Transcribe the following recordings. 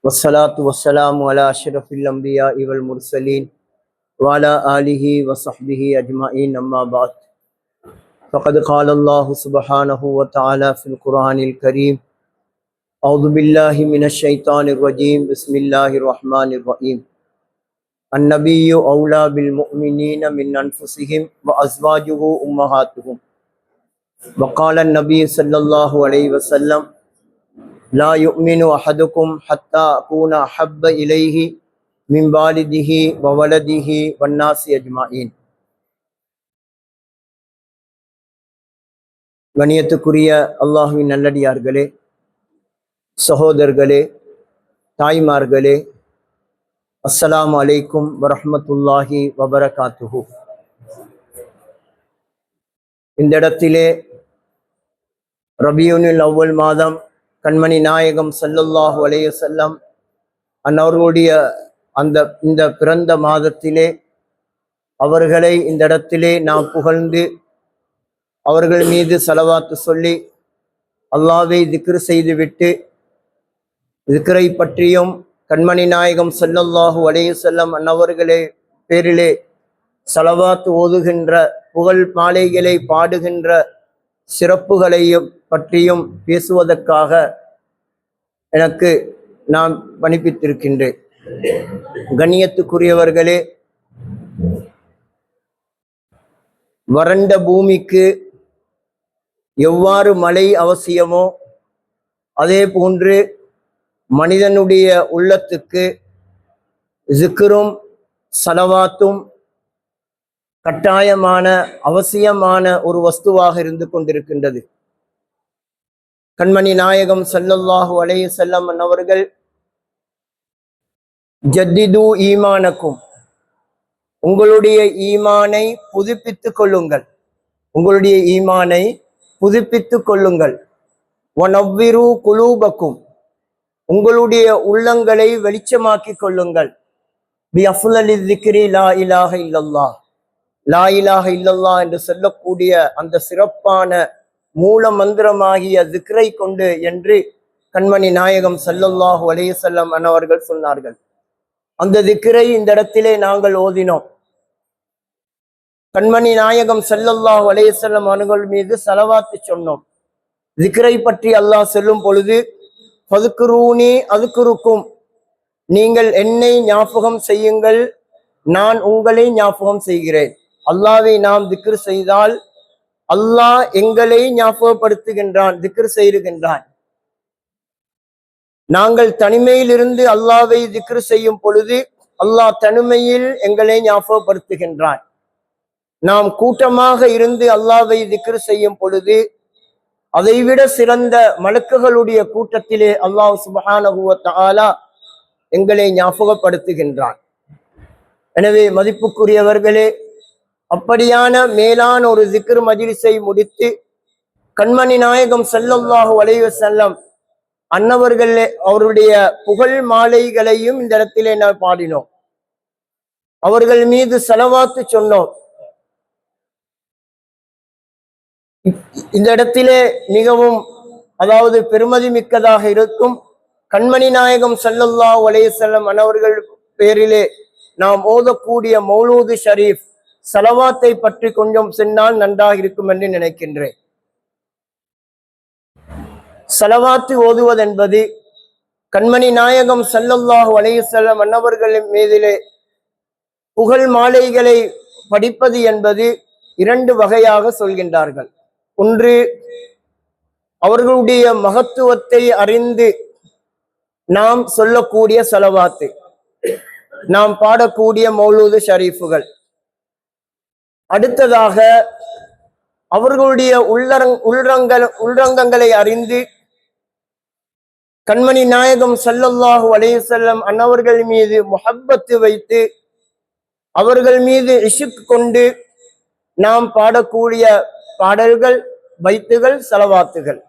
والصلاة والسلام على أشرف الأنبياء والمرسلين وعلى آله وصحبه أجمعين أما بعد فقد قال الله سبحانه وتعالى في القرآن الكريم أعوذ بالله من الشيطان الرجيم بسم الله الرحمن الرحيم النبي أولى بالمؤمنين من أنفسهم وأزواجه أمهاتهم وقال النبي صلى الله عليه وسلم لا يؤمن أحدكم حتى أكون أحب إليه من والده وولده والناس أجمعين. கணியத்துக்குரிய அல்லாஹ்வின் நல்லடியார்களே, சகோதரர்களே, தாய்மார்களே, அஸ்ஸலாமு அலைக்கும் வரஹ்மத்துல்லாஹி வபரகாத்துஹு. இந்த இடத்திலே ரபியுல் அவ்வல் மாதம் கண்மணி நாயகம் ஸல்லல்லாஹு அலைஹி வஸல்லம் அன்னவர்களுடைய இந்த பிறந்த மாதத்திலே அவர்களை இந்த இடத்திலே நாம் புகழ்ந்து அவர்கள் மீது ஸலவாத்து சொல்லி அல்லாஹ்வை திக்ர் செய்துவிட்டு திக்ரை பற்றியும் கண்மணி நாயகம் ஸல்லல்லாஹு அலைஹி வஸல்லம் அன்னவர்களே பேரிலே ஸலவாத்து ஓதுகின்ற புகழ் மாலைகளை பாடுகின்ற சிறப்புகளையும் பற்றியும் பேசுவதற்காக எனக்கு நான் பணிப்பித்திருக்கின்றேன். கண்ணியத்துக்குரியவர்களே, வறண்ட பூமிக்கு எவ்வாறு மழை அவசியமோ அதே போன்று மனிதனுடைய உள்ளத்துக்கு ஜிக்ரும் ஸலவாத்தும் கட்டாயமான அவசியமான ஒரு வஸ்துவாக இருந்து கொண்டிருக்கின்றது. கண்மணி நாயகம் ஸல்லல்லாஹு அலைஹி வஸல்லம் அவர்கள் ஜத்திது ஈமானக்கும், உங்களுடைய ஈமானை புதுப்பித்துக் கொள்ளுங்கள், உங்களுடைய ஈமானை புதுப்பித்துக் கொள்ளுங்கள். வனவ்விரு குலூபக்கும், உங்களுடைய உள்ளங்களை வெளிச்சமாக்கிக் கொள்ளுங்கள். பி அஃலலி ஸிக்ரி லா இலாஹ இல்லல்லாஹ், லா இலாஹ இல்லல்லாஹ் என்று சொல்லக்கூடிய அந்த சிறப்பான மூல மந்திரமாகிய திக்ரை கொண்டு என்று கண்மணி நாயகம் ஸல்லல்லாஹு அலைஹி வஸல்லம் அவர்கள் சொன்னார்கள். அந்த திக்ரை இந்த இடத்திலே நாங்கள் ஓதினோம். கண்மணி நாயகம் ஸல்லல்லாஹு அலைஹி வஸல்லம் அவர்கள் மீது ஸலவாத்து சொன்னோம். திக்ரை பற்றி அல்லாஹ் சொல்லும் பொழுது ஃபதுக்குரூனி அதுக்குருக்கும், நீங்கள் என்னை ஞாபகம் செய்யுங்கள், நான் உங்களை ஞாபகம் செய்கிறேன். அல்லாஹ்வை நாம் திக்ர் செய்தால் அல்லாஹ் எங்களை ஞாபகப்படுத்துகின்றான், திக்ர் செய்கின்றான். நாங்கள் தனிமையில் இருந்து அல்லாஹ்வை திக்ர் செய்யும் பொழுது அல்லாஹ் தனிமையில் எங்களை ஞாபகப்படுத்துகின்றான். நாம் கூட்டமாக இருந்து அல்லாஹ்வை திக்ர் செய்யும் பொழுது அதைவிட சிறந்த மலக்குகளுடைய கூட்டத்திலே அல்லாஹ் சுப்ஹானஹு வ தஆலா எங்களை ஞாபகப்படுத்துகின்றான். எனவே மதிப்புக்குரியவர்களே, அப்படியான மேலான ஒரு திக்ர் மஜ்லிஸை முடித்து கண்மணி நாயகம் ஸல்லல்லாஹு அலைஹி வஸல்லம் அன்னவர்களே அவருடைய புகழ் மாலைகளையும் இந்த இடத்திலே நாம் பாடினோம். அவர்கள் மீது ஸலவாத்து சொன்னோம். இந்த இடத்திலே மிகவும் பெருமதி மிக்கதாக இருக்கும் கண்மணி நாயகம் ஸல்லல்லாஹு அலைஹி வஸல்லம் அன்னவர்கள் பேரிலே நாம் ஓதக்கூடிய மௌலூது ஷரீஃப் ஸலவாத்தை பற்றி கொஞ்சம் சொன்னால் நன்றாக இருக்கும் என்று நினைக்கின்றேன். ஸலவாத்து ஓதுவதென்பது கண்மணி நாயகம் ஸல்லல்லாஹு அலைஹி வஸல்லம் அன்னவர்களின் மீதிலே புகழ் மாலைகளை படிப்பது என்பது இரண்டு வகையாக சொல்கின்றார்கள். ஒன்று, அவர்களுடைய மகத்துவத்தை அறிந்து நாம் சொல்லக்கூடிய ஸலவாத்து, நாம் பாடக்கூடிய மௌலூது ஷரீஃபுகள். அடுத்ததாக, அவர்களுடைய உள்ரங்கங்களை அறிந்து கண்மணி நாயகம் ஸல்லல்லாஹு அலைஹி வஸல்லம் அன்னவர்கள் மீது முஹப்பத்து வைத்து அவர்கள் மீது இஷ்க் கொண்டு நாம் பாடக்கூடிய பாடல்கள், பைத்துகள், ஸலவாத்துகள்.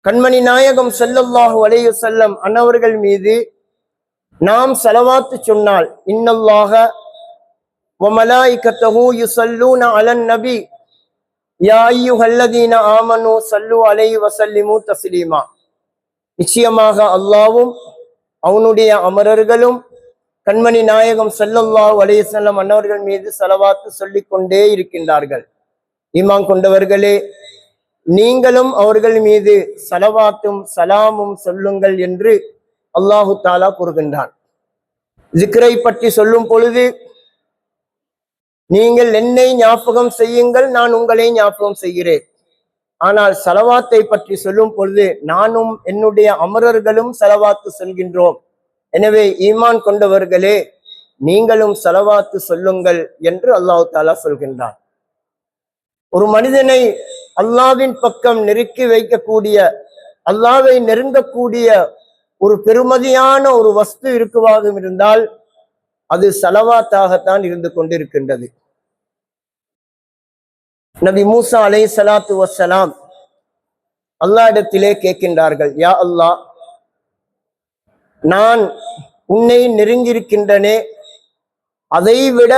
கண்மணி நாயகம் ஸல்லல்லாஹு அலைஹி வஸல்லம் அன்னவர்கள் மீது நாம் ஸலவாத்து சொன்னால் இன்னல்லாஹ வமலாயிகத்தஹு யுஸல்லூன அலன் நபி யா அய்யுஹல்லதீன ஆமனு ஸல்லு அலைஹி வஸல்லிமு தஸ்லீமா. நிச்சயமாக அல்லாவும் அவனுடைய அமரர்களும் கண்மணி நாயகம் ஸல்லல்லாஹு அலைஹி வஸல்லம் அன்னவர்கள் மீது ஸலவாத்து சொல்லிக் கொண்டே இருக்கின்றார்கள். ஈமான் கொண்டவர்களே, நீங்களும் அவர்கள் மீது ஸலவாத்தும் சலாமும் சொல்லுங்கள் என்று அல்லாஹு தாலா கூறுகின்றான். ஜிக்ரை பற்றி சொல்லும் பொழுது, நீங்கள் என்னை ஞாபகம் செய்யுங்கள், நான் உங்களை ஞாபகம் செய்கிறேன். ஆனால் ஸலவாத்தை பற்றி சொல்லும் பொழுது, நானும் என்னுடைய அமரர்களும் ஸலவாத்து சொல்கின்றோம். எனவே ஈமான் கொண்டவர்களே, நீங்களும் ஸலவாத்து சொல்லுங்கள் என்று அல்லாஹ் தஆலா சொல்கின்றான். ஒரு மனிதனை அல்லாஹ்வின் பக்கம் நெருக்கி வைக்கக்கூடிய, அல்லாஹ்வை நெருங்கக்கூடிய ஒரு பெருமதியான ஒரு வஸ்து இருக்குவாக இருந்தால் அது ஸலவாத்தாகத்தான் இருந்து கொண்டிருக்கின்றது. நபி மூசா அலைஹிஸ்ஸலாத்து வஸ்ஸலாம் அல்லாஹ்விடத்திலே கேட்கின்றார்கள், யா அல்லாஹ், நான் உன்னை நெருங்கியிருக்கின்றனே, அதை விட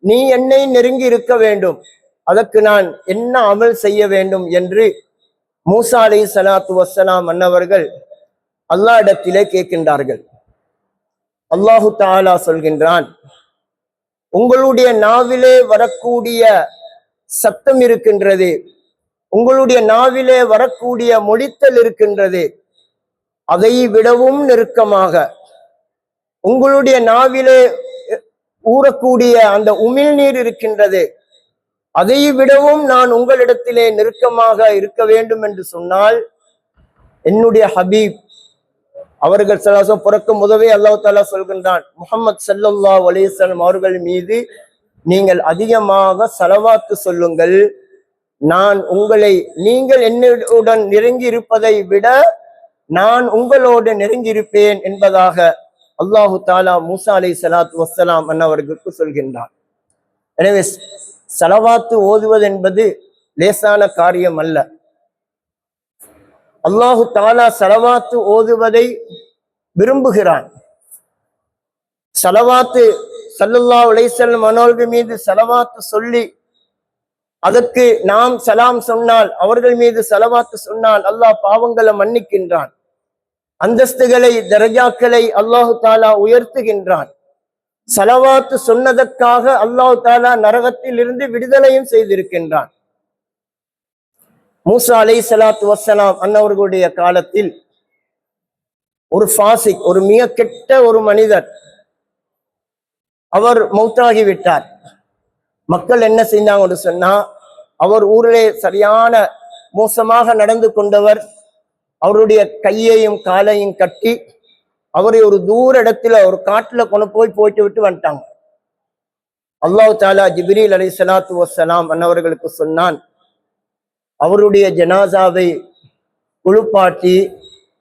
நீ என்னை நெருங்கி இருக்க வேண்டும், அதற்கு நான் என்ன அமல் செய்ய வேண்டும் என்று மூசா அலைஹிஸ்ஸலாத்து வஸ்ஸலாம் அன்னவர்கள் அல்லாஹ்விடத்திலே கேட்கின்றார்கள். அல்லாஹு தஆலா சொல்கின்றான், உங்களுடைய நாவிலே வரக்கூடிய சத்தம் இருக்கின்றது, உங்களுடைய நாவிலே வரக்கூடிய மொழித்தல் இருக்கின்றது, அதை விடவும் நெருக்கமாக உங்களுடைய நாவிலே ஊறக்கூடிய அந்த உமிழ்நீர் இருக்கின்றது, அதை விடவும் நான் உங்களிடத்திலே நெருக்கமாக இருக்க வேண்டும் என்று சொன்னால், என்னுடைய ஹபீப் அவர்கள் ஸல்லல்லாஹு பிறக்கும் முதவே அல்லாஹ் தஆலா சொல்கின்றான், முஹம்மது ஸல்லல்லாஹு அலைஹி வஸல்லம் அவர்கள் மீது நீங்கள் அதிகமாக ஸலவாத்து சொல்லுங்கள், நான் உங்களை, நீங்கள் என்னுடன் நெருங்கி இருப்பதை விட நான் உங்களோடு நெருங்கி இருப்பேன் என்பதாக அல்லாஹு தஆலா மூசா அலைஹிஸ்ஸலாத்து வஸ்ஸலாம் அன்னவர்களுக்கு சொல்கின்றான். எனவே ஸலவாத்து ஓதுவது என்பது லேசான காரியம் அல்ல. அல்லாஹு தஆலா ஸலவாத்து ஓதுவதை விரும்புகிறான். ஸலவாத்து ஸல்லல்லாஹு அலைஹி வஸல்லம் அன்னவர்கள் மீது ஸலவாத்து சொல்லி அதற்கு நாம் சலாம் சொன்னால், அவர்கள் மீது ஸலவாத்து சொன்னால் அல்லாஹ் பாவங்களை மன்னிக்கின்றான், அந்தஸ்துகளை தரஜாக்களை அல்லாஹு தஆலா உயர்த்துகின்றான். ஸலவாத்து சொன்னதற்காக அல்லாஹு தஆலா நரகத்தில் இருந்து விடுதலையும் செய்திருக்கின்றான். மூசா அலைஹிஸ்ஸலாத்து வஸ்ஸலாம் அன்னவர்களுடைய காலத்தில் ஒரு ஃபாசிக், ஒரு மிக கெட்ட ஒரு மனிதர், அவர் மௌத்தாகி விட்டார். மக்கள் என்ன செய்தாங்கன்னு சொன்னா, அவர் ஊரிலே சரியான மோசமாக நடந்து கொண்டவர், அவருடைய கையையும் காலையும் கட்டி அவரை ஒரு தூர இடத்துல ஒரு காட்டுல கொண்டு போயிட்டு விட்டு வந்துட்டாங்க. அல்லாஹ் தஆலா ஜிப்ரீல் அலைஹிஸ்ஸலாத்து வஸ்ஸலாம் அன்னவர்களுக்கு சொன்னான், அவருடைய ஜனாசாவை குளிப்பாட்டி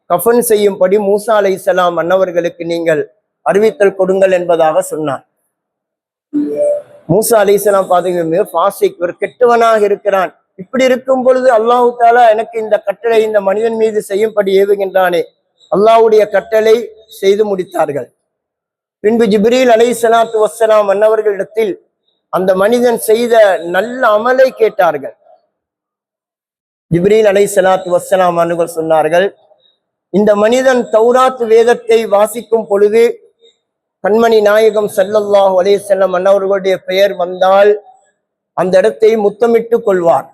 கஃன் செய்யும்படி மூசா அலைஹிஸ்ஸலாம் அன்னவர்களுக்கு நீங்கள் அறிவித்தல் கொடுங்கள் என்பதாக சொன்னார். மூசா அலைஹிஸ்ஸலாம் பாத்தீங்கன்னா ஃபாசிக், ஒரு கெட்டவனாக இருக்கிறான். இப்படி இருக்கும் பொழுது அல்லாஹு தஆலா எனக்கு இந்த கட்டளை இந்த மனிதன் மீது செய்யும்படி ஏவுகின்றானே, அல்லாஹ்வுடைய கட்டளை செய்து முடித்தார்கள். பின்பு ஜிப்ரீல் அலைஹிஸ்ஸலாத்து வஸ்ஸலாம் அன்னவர்களிடத்தில் அந்த மனிதன் செய்த நல்ல அமலை கேட்டார்கள். ஜிப்ரீல் அலைஹிஸ்ஸலாத்து வஸ்ஸலாம் அன்னவர்கள் சொன்னார்கள், இந்த மனிதன் தௌராத் வேதத்தை வாசிக்கும் பொழுது கண்மணி நாயகம் ஸல்லல்லாஹு அலைஹி வஸல்லம் அன்னவர்களுடைய பெயர் வந்தால் அந்த இடத்தை முத்தமிட்டு கொள்வார்,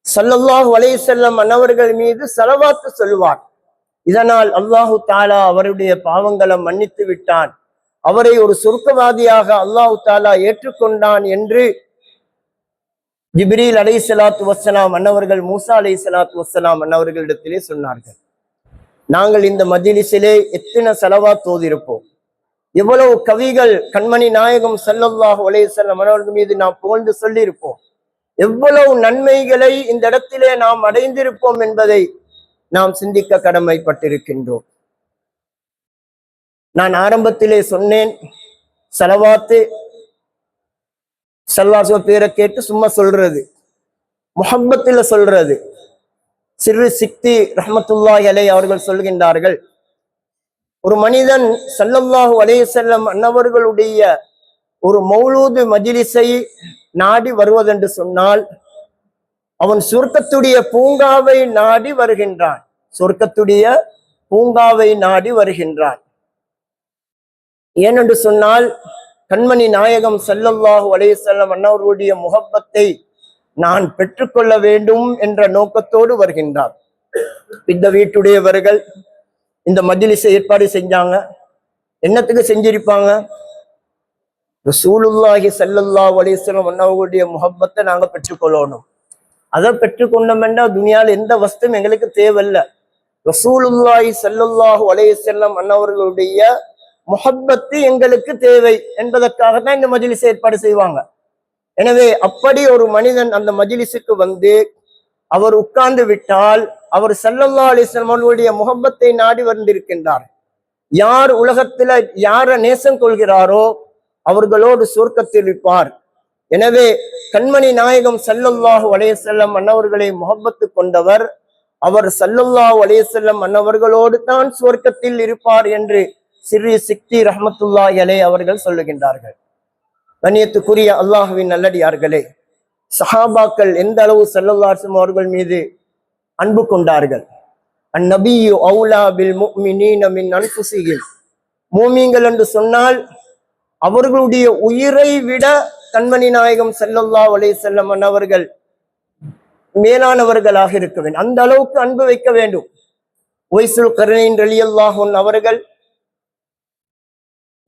ஸல்லல்லாஹு அலைஹி வஸல்லம் அன்னவர்கள் மீது ஸலவாத்து சொல்வார். இதனால் அல்லாஹு தஆலா அவருடைய பாவங்களை மன்னித்து விட்டான், அவரை ஒரு சொர்க்கவாதியாக அல்லாஹு தஆலா ஏற்றுக்கொண்டான் என்று ஜிப்ரீல் அலைஹிஸ்ஸலாத்து வஸ்ஸலாம் அன்னவர்கள் மூசா அலைஹிஸ்ஸலாத்து வஸ்ஸலாம் அன்னவர்களிடத்திலே சொன்னார்கள். நாங்கள் இந்த மஜ்லிஸிலே எத்தனை ஸலவாத் ஓதியிருப்போம், எவ்வளவு கவிகள் கண்மணி நாயகம் ஸல்லல்லாஹு அலைஹி வஸல்லம் அவர்கள் மீது நாம் புகழ்ந்து சொல்லி இருப்போம், எவ்வளவு நன்மைகளை இந்த இடத்திலே நாம் அடைந்திருப்போம் என்பதை நாம் சிந்திக்க கடமைப்பட்டிருக்கின்றோம். நான் ஆரம்பத்திலே சொன்னேன், ஸலவாத்து ஸல்லல்லாஹு பேரை கேட்டு சும்மா சொல்றது, முஹப்பத்துல சொல்றது. சிறு சிக்தி ரஹ்மத்துல்லாஹி அலைஹி அவர்கள் சொல்கின்றார்கள், ஒரு மனிதன் ஸல்லல்லாஹு அலைஹி வஸல்லம் அன்னவர்களுடைய ஒரு மௌலூது மஜ்லிஸை நாடி வருவதென்று சொன்னால் அவன் சுர்க்கத்துடைய பூங்காவை நாடி வருகின்றான். சொர்க்கத்துடைய பூங்காவை நாடி வருகின்றான். ஏனென்று சொன்னால் கண்மணி நாயகம் ஸல்லல்லாஹு அலைஹி வஸல்லம் அன்னவர்களுடைய முஹப்பத்தை நான் பெற்றுக்கொள்ள வேண்டும் என்ற நோக்கத்தோடு வருகின்றார். இந்த வீட்டுடையவர்கள் இந்த மஜ்லிஸை ஏற்பாடு செஞ்சாங்க. என்னத்துக்கு செஞ்சிருப்பாங்க? ரசூலுல்லாஹி ஸல்லல்லாஹு அலைஹி வஸல்லம் அன்னவர்களுடைய முஹப்பத்தை நாங்க பெற்றுக்கொள்ளணும். அதை பெற்றுக்கொண்டோம்னா துனியால எந்த வஸ்தும் எங்களுக்கு தேவையில்லை. ரசூலுல்லாஹி ஸல்லல்லாஹு அலைஹி வஸல்லம் அன்னவர்களுடைய முஹப்பத்து எங்களுக்கு தேவை என்பதற்காக தான் இந்த மஜ்லிஸ் ஏற்பாடு செய்வாங்க. எனவே அப்படி ஒரு மனிதன் அந்த மஜ்லிஸுக்கு வந்து அவர் உட்கார்ந்து விட்டால் அவர் ஸல்லல்லாஹு அலைஹி வஸல்லம் அவர்களுடைய முஹப்பத்தை நாடி வந்திருக்கின்றார். யார் உலகத்துல யார நேசம் கொள்கிறாரோ அவர்களோடு சொர்க்கத்தில் இருப்பார். எனவே கண்மணி நாயகம் ஸல்லல்லாஹு அலைஹி வஸல்லம் அன்னவர்களை முஹப்பத்து கொண்டவர் அவர் ஸல்லல்லாஹு அலைஹி வஸல்லம் அன்னவர்களோடு தான் சொர்க்கத்தில் இருப்பார் என்று சிறி சிக்தி ரஹ்மத்துல்லாஹி அலைஹி அவர்கள் சொல்லுகின்றார்கள். கண்ணியத்துக்குரிய அல்லாஹ்வின் நல்லடியார்களே, சஹாபாக்கள் எந்த அளவு ஸல்லல்லாஹு அலைஹி வஸல்லம் அவர்கள் மீது அன்பு கொண்டார்கள். அந்நபியு அவுலா பில் முஃமினீன மின் அன்ஃபுஸிஹிம். மூமின்கள் என்று சொன்னால் அவர்களுடைய உயிரை விட கண்மணி நாயகம் ஸல்லல்லாஹு அலைஹி வஸல்லம் அவர்கள் மேலானவர்களாக இருக்க வேண்டும். அந்த அளவுக்கு அன்பு வைக்க வேண்டும். உவைசுல் கர்னைன் ரலியல்லாஹு அன்ஹு அவர்கள்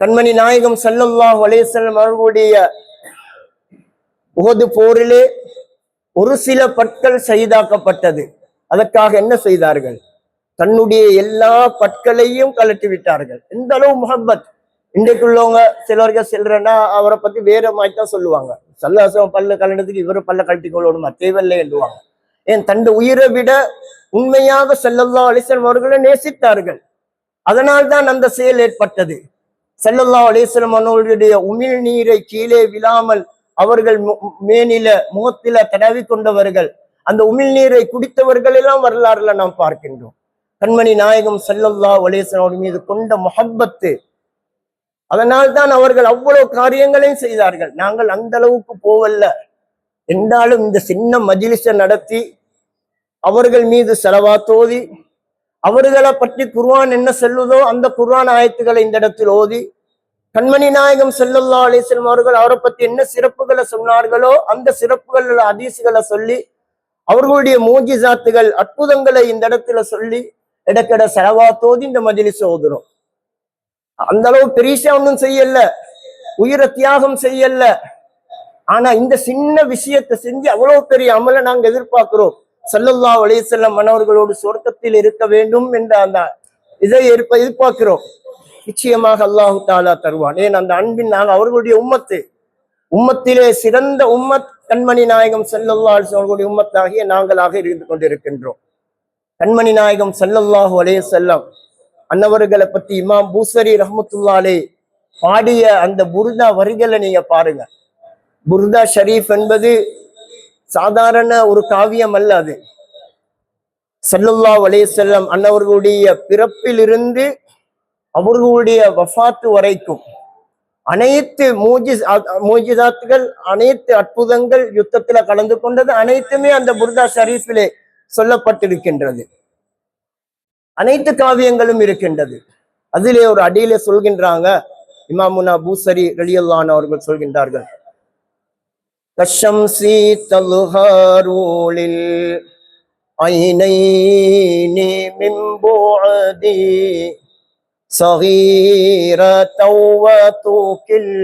கண்மணி நாயகம் ஸல்லல்லாஹு அலைஹி வஸல்லம் அவர்களுடைய உஹது போரிலே ஒரு சில பற்கள் ஷஹீதாக்கப்பட்டது. அதற்காக என்ன செய்தார்கள்? தன்னுடைய எல்லா பற்களையும் கலட்டி விட்டார்கள். எந்த அளவு முஹப்பத்! இன்றைக்குள்ளவங்க சிலர்கள் செல்றேன்னா அவரை பத்தி வேற மாதிரி தான் சொல்லுவாங்க. சல்லாசம் பல்ல கலண்டதுக்கு இவரை பல்ல கழட்டி கொள்ளணுமா, தேவையில்லை என்றுவாங்க. ஏன் தன்னுடைய உயிரை விட உண்மையாக ஸல்லல்லாஹு அலைஹி வஸல்லம் அவர்களை நேசித்தார்கள். அதனால்தான் அந்த செயல் ஏற்பட்டது. ஸல்லல்லாஹு அலைஹி வஸல்லம் அவர்களுடைய உமிழ் நீரை கீழே விழாமல் அவர்கள் மேனில முகத்தில தடவி கொண்டவர்கள், அந்த உமிழ் நீரை குடித்தவர்கள் எல்லாம் வரலாறுல நாம் பார்க்கின்றோம். கண்மணி நாயகம் ஸல்லல்லாஹு அலைஹி வஸல்லம் அவர்கள் மீது கொண்ட முஹப்பத்து, அதனால் தான் அவர்கள் அவ்வளவு காரியங்களையும் செய்தார்கள். நாங்கள் அந்த அளவுக்கு போவல்ல என்றாலும் இந்த சின்ன மஜ்லிஸை நடத்தி அவர்கள் மீது ஸலவாத் ஓதி அவர்களை பற்றி குர்ஆன் என்ன சொல்லுதோ அந்த குர்ஆன் ஆயத்துக்களை இந்த இடத்தில் ஓதி கண்மணி நாயகம் ஸல்லல்லாஹு அலைஹி வஸல்லம் அவர்கள் அவரை பத்தி என்ன சிறப்புகளை சொன்னார்களோ அந்த சிறப்புகள் ஹதீஸ்களை சொல்லி அவர்களுடைய மூஜிசாத்துகள் அற்புதங்களை இந்த இடத்துல சொல்லி இடக்கட ஸலவாத் ஓதி இந்த மஜ்லிஸ் ஓதுறோம். அந்த அளவு பெரிசா ஒன்றும் செய்யல, உயிரை தியாகம் செய்யல. ஆனா இந்த சின்ன விஷயத்தை செஞ்சு அவ்வளவு பெரிய அமலை நாங்க எதிர்பார்க்கிறோம். ஸல்லல்லாஹு அலைஹி வஸல்லம் மன்னவர்களோடு சொர்க்கத்தில் இருக்க வேண்டும் என்ற அந்த இதை எதிர்பார்க்கிறோம். நிச்சயமாக அல்லாஹு தாலா தருவான். ஏன் அந்த அன்பின் நாங்கள் அவர்களுடைய உம்மத்திலே சிறந்த உம்மத் கண்மணி நாயகம் ஸல்லல்லாஹு அலைஹி வஸல்லம் அவர்களுடைய உம்மத்தாகிய நாங்களாக இருந்து கொண்டிருக்கின்றோம். கண்மணி நாயகம் ஸல்லல்லாஹு அலைஹி வஸல்லம் அன்னவர்களை பத்தி இமாம் பூசரி ரஹ்மத்துல்லாஹி அலைஹி பாடிய அந்த புர்தா வரிகளை நீங்க பாருங்க. புர்தா ஷரீஃப் என்பது சாதாரண ஒரு காவியம் அல்ல. அது ஸல்லல்லாஹு அலைஹி வஸல்லம் அன்னவர்களுடைய பிறப்பிலிருந்து அவர்களுடைய வஃபாத்து வரைக்கும் அனைத்து மூஜிசாத்துகள், அனைத்து அற்புதங்கள், யுத்தத்துல கலந்து கொண்டது அனைத்துமே அந்த புர்தா ஷரீஃபிலே சொல்லப்பட்டிருக்கின்றது. அனைத்து காவியங்களும் இருக்கின்றது. அதிலே ஒரு அடியிலே சொல்கின்றாங்க, இமாமுனா பூசரி ரலியல்லாஹு அன்ஹு அவர்கள் சொல்கின்றார்கள், கஷம்சி தல்ஹாருலில் ஐனைனி மின் புஅதி சகீரத்தௌ வதுகில்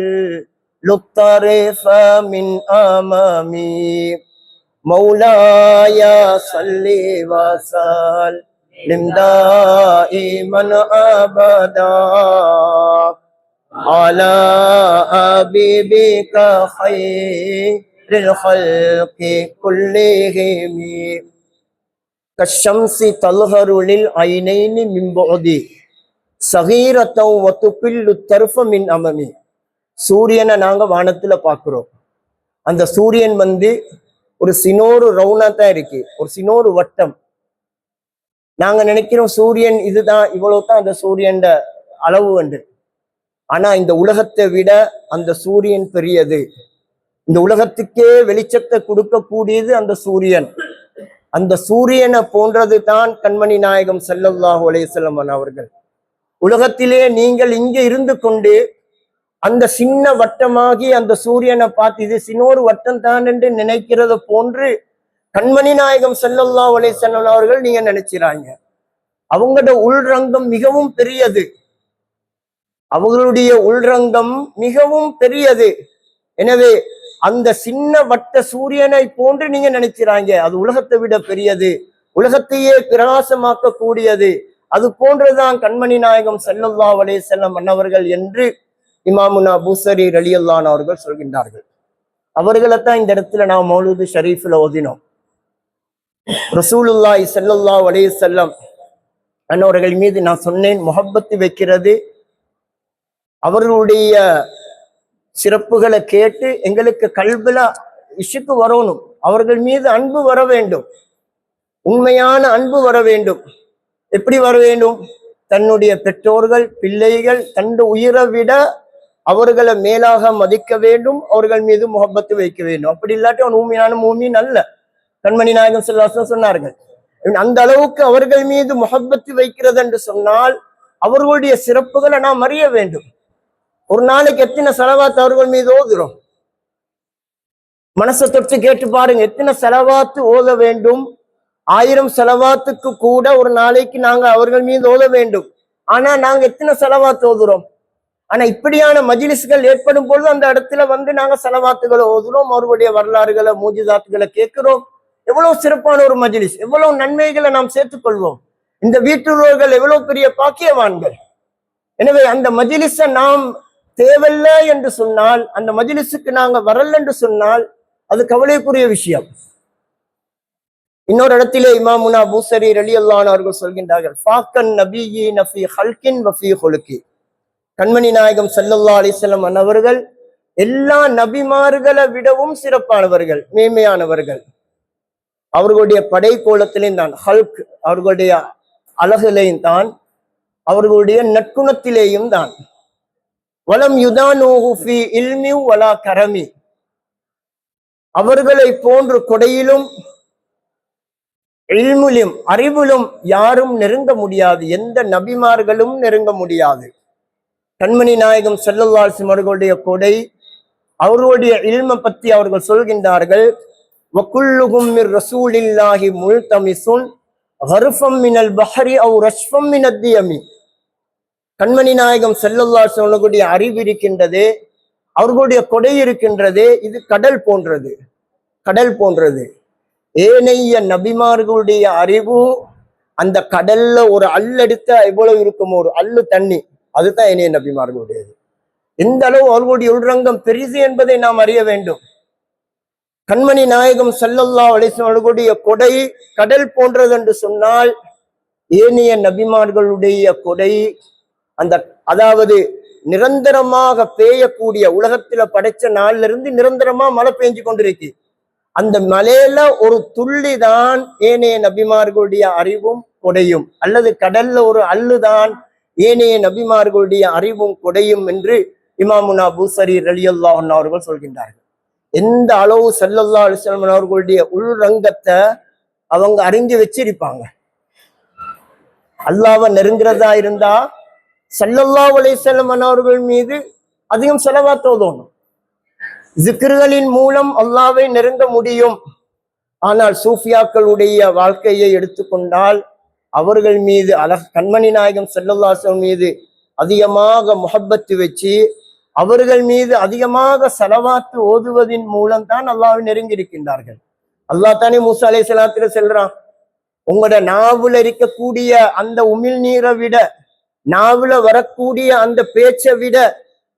லுத்தரிஃப மின் அமாமி மௌலாயா ஸல்லி வஸல் دائما أبدا على حبيبك خير الخلق كلهم كالشمس تظهر للعينين من بعد صغيرة وتقل الطرف من أمامي. சூரியனை நாங்க வானத்துல பாக்குறோம். அந்த சூரியன் ஒரு சினோரு ரவுண்டா தான் இருக்கு, ஒரு சினோரு வட்டம். நாங்க நினைக்கிறோம் சூரியன் இதுதான், இவ்வளவுதான் அந்த சூரியன் அளவு என்று. ஆனா இந்த உலகத்தை விட அந்த சூரியன் பெரியது. இந்த உலகத்துக்கே வெளிச்சத்தை கொடுக்கக்கூடியது அந்த சூரியன். அந்த சூரியனை போன்றது தான் கண்மணி நாயகம் ஸல்லல்லாஹு அலைஹி வஸல்லம் அவர்கள். உலகத்திலே நீங்கள் இங்கே இருந்து கொண்டு அந்த சின்ன வட்டமாகி அந்த சூரியனை பார்த்து இது சின்னொரு வட்டம் தான் என்று நினைக்கிறத போன்று கண்மணி நாயகம் ஸல்லல்லாஹு அலைஹி வஸல்லம் அவர்கள் நீங்க நினைச்சிறாங்க. அவங்களோட உள்ரங்கம் மிகவும் பெரியது. அவர்களுடைய உள்ரங்கம் மிகவும் பெரியது. எனவே அந்த சின்ன வட்ட சூரியனை போன்று நீங்க நினைக்கிறாங்க. அது உலகத்தை விட பெரியது, உலகத்தையே பிரகாசமாக்க கூடியது. அது போன்றுதான் கண்மணி நாயகம் ஸல்லல்லாஹு அலைஹி வஸல்லம் அன்னவர்கள் என்று இமாமுனா பூசரி ரலியல்லாஹு அன்ஹு அவர்கள் சொல்கின்றார்கள். அவர்களைத்தான் இந்த இடத்துல நாம் மௌலூது ஷரீஃப்ல ஓதினோம். ரசூலுல்லாஹி ஸல்லல்லாஹு அலைஹி வஸல்லம் அன்னவர்கள் மீது நான் சொன்னேன், முஹப்பத்து வைக்கிறது அவர்களுடைய சிறப்புகளை கேட்டு எங்களுக்கு கல்புல இஷ்க்கு வரணும். அவர்கள் மீது அன்பு வர வேண்டும், உண்மையான அன்பு வர வேண்டும். எப்படி வர வேண்டும்? தன்னுடைய பெற்றோர்கள், பிள்ளைகள், தன் உயிரை விட அவர்களை மேலாக மதிக்க வேண்டும், அவர்கள் மீது முஹப்பத்து வைக்க வேண்டும். அப்படி இல்லாட்டி அவன் உண்மையான மூமின் அல்ல. கண்மணி நாயகம் ஸல்லல்லாஹு அலைஹி வஸல்லம் சொன்னார்கள். அந்த அளவுக்கு அவர்கள் மீது முஹப்பத்து வைக்கிறது என்று சொன்னால் அவர்களுடைய சிறப்புகளை நாம் அறிய வேண்டும். ஒரு நாளைக்கு எத்தனை ஸலவாத் அவர்கள் மீது ஓதுறோம்? மனசை தொட்டு கேட்டு பாருங்க, எத்தனை ஸலவாத்து ஓத வேண்டும்? 1000 ஸலவாத்துக்கு கூட ஒரு நாளைக்கு நாங்க அவர்கள் மீது ஓத வேண்டும். ஆனா நாங்க எத்தனை ஸலவாத் ஓதுறோம்? ஆனா இப்படியான மஜ்லிஸ்கள் ஏற்படும் பொழுது அந்த இடத்துல வந்து நாங்க ஸலவாத்துகளை ஓதுறோம், அவர்களுடைய வரலாறுகளை, மூஜிதாத்துகளை கேட்கிறோம். எவ்வளவு சிறப்பான ஒரு மஜ்லிஸ், எவ்வளவு நன்மைகளை நாம் சேர்த்துக் கொள்வோம். இந்த வீட்டுறவர்கள் எவ்வளவு பெரிய பாக்கியவான்கள். எனவே அந்த மஜ்லிஸை நாம் தேவையில்ல என்று சொன்னால், அந்த மஜ்லிஸுக்கு நாங்க வரல என்று சொன்னால் அது கவலைக்குரிய விஷயம். இன்னொரு இடத்திலே இமாமுனா பூசரி ரலியல்லாஹு அன்ஹு அவர்கள் சொல்கின்றார்கள், ஃபாக்கன் நபியீன ஃபீ ஹல்கின் வ ஃபீ ஹுலுகி. கண்மணி நாயகம் ஸல்லல்லாஹு அலைஹி வஸல்லம் அவர்கள் எல்லா நபிமார்களை விடவும் சிறப்பானவர்கள், மேன்மையானவர்கள். அவர்களுடைய படைக்கோலத்திலேயும் தான், ஹல்க் அவர்களுடைய அழகிலேயும் தான், அவர்களுடைய நற்குணத்திலேயும் தான். வலம் யுதானூஹு ஃபீ இல்மி வலா கரமி. அவர்களை போன்று கொடையிலும் இல்முலும் அறிவிலும் யாரும் நெருங்க முடியாது, எந்த நபிமார்களும் நெருங்க முடியாது. கண்மணி நாயகம் ஸல்லல்லாஹு அலைஹி வஸல்லம் அவர்களுடைய கொடை, அவர்களுடைய இல்மை பற்றி அவர்கள் சொல்கின்றார்கள், வகுல்லுஹும் மிர் ரசூலில்லாஹி முல்தமிசுன் கர்ஃபம் மினல் பஹரி அவ் ரஷ்ஃபம் மினத் தியமி. கண்மணி நாயகம் ஸல்லல்லாஹு அலைஹி வஸல்லம் அவர்களுடைய அறிவு இருக்கின்றது, அவர்களுடைய கொடை இருக்கின்றது, இது கடல் போன்றது, கடல் போன்றது. ஏனைய நபிமார்களுடைய அறிவு அந்த கடல்ல ஒரு அள்ளெடுத்த எவ்வளவு இருக்குமோ, ஒரு அள்ளு தண்ணி, அதுதான் ஏனைய நபிமார்களுடையது. எந்த அளவு அவர்களுடைய உள்ரங்கம் பெரிது என்பதை நாம் அறிய வேண்டும். கண்மணி நாயகம் ஸல்லல்லாஹு அலைஹி வஸல்லம் அவர்களுடைய கொடை கடல் போன்றது என்று சொன்னால், ஏனைய நபிமார்களுடைய கொடை அந்த, அதாவது நிரந்தரமாக பெய்யக்கூடிய, உலகத்துல படைச்ச நாள்ல இருந்து நிரந்தரமா மழை பெஞ்சு கொண்டிருக்கு. அந்த மலையில ஒரு துள்ளி தான் ஏனைய நபிமார்களுடைய அறிவும் கொடையும், அல்லது கடல்ல ஒரு அள்ளுதான் ஏனைய நபிமார்களுடைய அறிவும் கொடையும் என்று இமாமுனா பூசரி ரலியல்லாஹு அன்ஹு அவர்கள் சொல்கின்றார்கள். எந்த அளவு ஸல்லல்லாஹு அலைஹி வஸல்லம் அவர்களுடைய உள்ரங்கத்தை அவங்க அறிஞ்சு வச்சிருப்பாங்க. அல்லாஹ்வை நெருங்குறதா இருந்தா ஸல்லல்லாஹு அலைஹி வஸல்லம் அவர்கள் மீது அதிகம் ஸலவாத் ஓதணும். ஜிக்ர்களின் மூலம் அல்லாஹ்வை நெருங்க முடியும். ஆனால் சூஃபியாக்களுடைய வாழ்க்கையை எடுத்துக்கொண்டால் அவர்கள் மீது கண்மணி நாயகம் ஸல்லல்லாஹு அலைஹி வஸல்லம் மீது அதிகமாக முஹப்பத்து வச்சு அவர்கள் மீது அதிகமாக ஸலவாத்து ஓதுவதின் மூலம் தான் அல்லாஹ்வை நெருங்கி இருக்கின்றார்கள். அல்லாஹ் தானே மூசா அலைஹிஸ்ஸலாத்துல சொல்றான், உங்களோட நாவுல இருக்கக்கூடிய அந்த உமிழ் நீரை விட, நாவுல வரக்கூடிய அந்த பேச்சை விட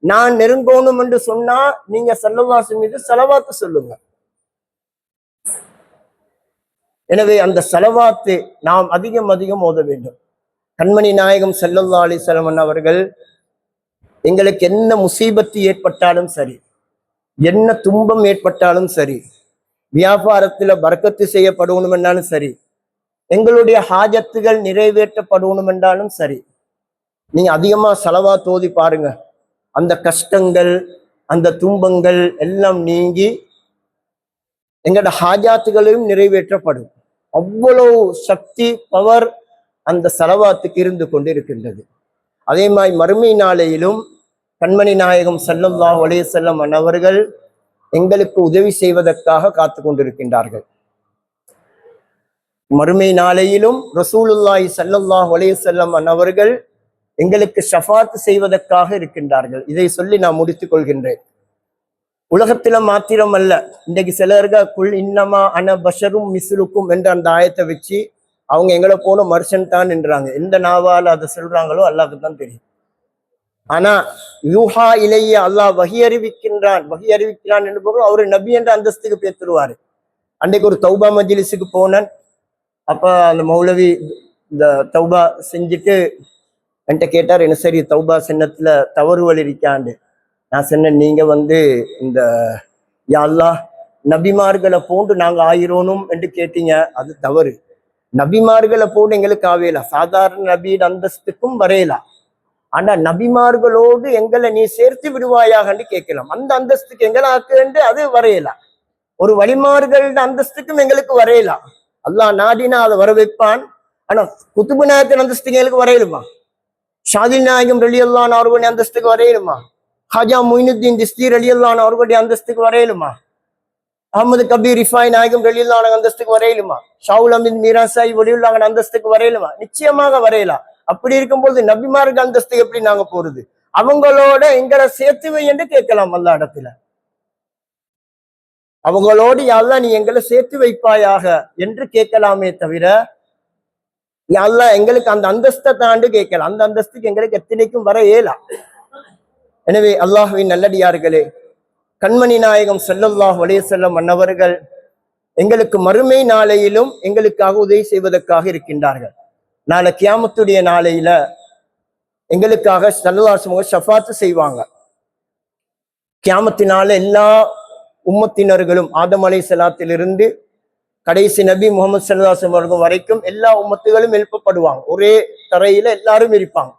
நான் நெருங்கணும் என்று சொன்னா நீங்க ஸல்லல்லாஹு அலைஹி வஸல்லம் மீது ஸலவாத்து சொல்லுங்க. எனவே அந்த ஸலவாத்து நாம் அதிகம் அதிகம் ஓத வேண்டும். கண்மணி நாயகம் ஸல்லல்லாஹு அலைஹி வஸல்லம் அவர்கள் எங்களுக்கு என்ன முசீபத்து ஏற்பட்டாலும் சரி, என்ன துன்பம் ஏற்பட்டாலும் சரி, வியாபாரத்துல பரக்கத்து செய்யப்படணும் என்றாலும் சரி, எங்களுடைய ஹாஜத்துகள் நிறைவேற்றப்படணும் என்றாலும் சரி, நீங்க அதிகமா ஸலவாத் ஓதி பாருங்க. அந்த கஷ்டங்கள், அந்த துன்பங்கள் எல்லாம் நீங்கி எங்களோட ஹாஜாத்துகளையும் நிறைவேற்றப்படும். அவ்வளவு சக்தி பவர் அந்த ஸலவாத்துக்கு இருந்து கொண்டு இருக்கின்றது. அதே மாதிரி மறுமை நாளையிலும் கண்மணி நாயகம் ஸல்லல்லாஹு அலைஹி வஸல்லம் அவர்கள் எங்களுக்கு உதவி செய்வதற்காக காத்து கொண்டிருக்கின்றார்கள். மறுமை நாளையிலும் ரசூலுல்லாஹி ஸல்லல்லாஹு அலைஹி வஸல்லம் அவர்கள் எங்களுக்கு ஷஃபாத் செய்வதற்காக இருக்கின்றார்கள். இதை சொல்லி நான் முடித்துக் கொள்கின்றேன். உலகத்தில மாத்திரம் அல்ல, இன்றைக்கு சிலர்கள் குல் இன்னமா அன பஷரும் மிஸ்லுக்கும் என்ற அந்த ஆயத்தை வச்சு அவங்க எங்களை போல மனுஷன் தான் என்றாங்க. எந்த நாவால் அதை சொல்றாங்களோ அல்லாஹ்க்கு தான் தெரியும். ஆனா யூஹா இலைய அல்லாஹ் வஹி அறிவிக்கிறான் என்று போக அவரு நபி என்ற அந்தஸ்துக்கு பேத்துருவாரு. அன்றைக்கு ஒரு தௌபா மஜ்லிஸுக்கு போனேன். அப்ப அந்த மௌலவி இந்த தௌபா செஞ்சுட்டு என்கிட்ட கேட்டார், என்ன சரி தௌபா சின்னத்துல தவறுகள் இருக்காண்டு. நான் சொன்னேன், நீங்க இந்த யா அல்லாஹ் நபிமார்களை போன்று நாங்க ஆயிரோனும் என்று கேட்டீங்க, அது தவறு. நபிமார்களை போன்று எங்களுக்கு ஆவேலாம், சாதாரண நபியின் அந்தஸ்துக்கும் வரையலாம். ஆனா நபிமார்களோடு எங்களை நீ சேர்த்து விடுவாயாகன்னு கேட்கலாம். அந்த அந்தஸ்துக்கு எங்களை ஆக்கு அது வரையலாம். ஒரு வழிமார்கள் அந்தஸ்துக்கும் எங்களுக்கு வரையலாம். அல்லாஹ் நாடினா அதை வர வைப்பான். ஆனா குத்துபு நாயத்தின் அந்தஸ்துக்கு எங்களுக்கு வரையலுமா? ஷாதில் நாயகம் ரலியல்லாஹு அன்ஹு அவர்களுடைய அந்தஸ்துக்கு வரையலுமா? ஹாஜா மொயினுத்தீன் திஸ்தி ரலியல்லாஹு அன்ஹு அவர்களுடைய அந்தஸ்துக்கு வரையலுமா? அஹமது கபீர் ரிஃபாய் நாயகம் ரலியல்லாஹு அன்ஹு அந்தஸ்துக்கு வரையலுமா? ஷாவுல் அமீத் மீராசாய் வலியுல்லாஹ் அந்தஸ்துக்கு வரையலுமா? நிச்சயமாக வரையலாம். அப்படி இருக்கும்போது நபிமார்கள் அந்தஸ்து எப்படி நாங்க போறது? அவங்களோட எங்களை சேர்த்துவை என்று கேட்கலாம். அல்ல இடத்துல அவங்களோடு யாழ்லா நீ எங்களை சேர்த்து வைப்பாயாக என்று கேட்கலாமே தவிர யாழ்லா எங்களுக்கு அந்த அந்தஸ்தை தாண்டு கேட்கலாம். அந்த அந்தஸ்துக்கு எங்களுக்கு எத்தனைக்கும் வர இயலாம். எனவே அல்லாஹ்வின் நல்லடியார்களே, கண்மணி நாயகம் ஸல்லல்லாஹு அலைஹி வஸல்லம் அன்னவர்கள் எங்களுக்கு மறுமை நாளையிலும் எங்களுக்காக உதவி செய்வதற்காக இருக்கின்றார்கள். நாளை கியாமத்துடைய நாளையில எங்களுக்காக ஸல்லல்லாஹு அலைஹி வஸல்லம் ஷஃபாத் செய்வாங்க. கியாமத்தினால எல்லா உம்மத்தினர்களும் ஆதம் அலைஹிஸ்ஸலாத்திலிருந்து கடைசி நபி முகமது ஸல்லல்லாஹு அலைஹி வஸல்லம் வரைக்கும் எல்லா உம்மத்துகளும் எழுப்பப்படுவாங்க. ஒரே தரையில எல்லாரும் இருப்பாங்க.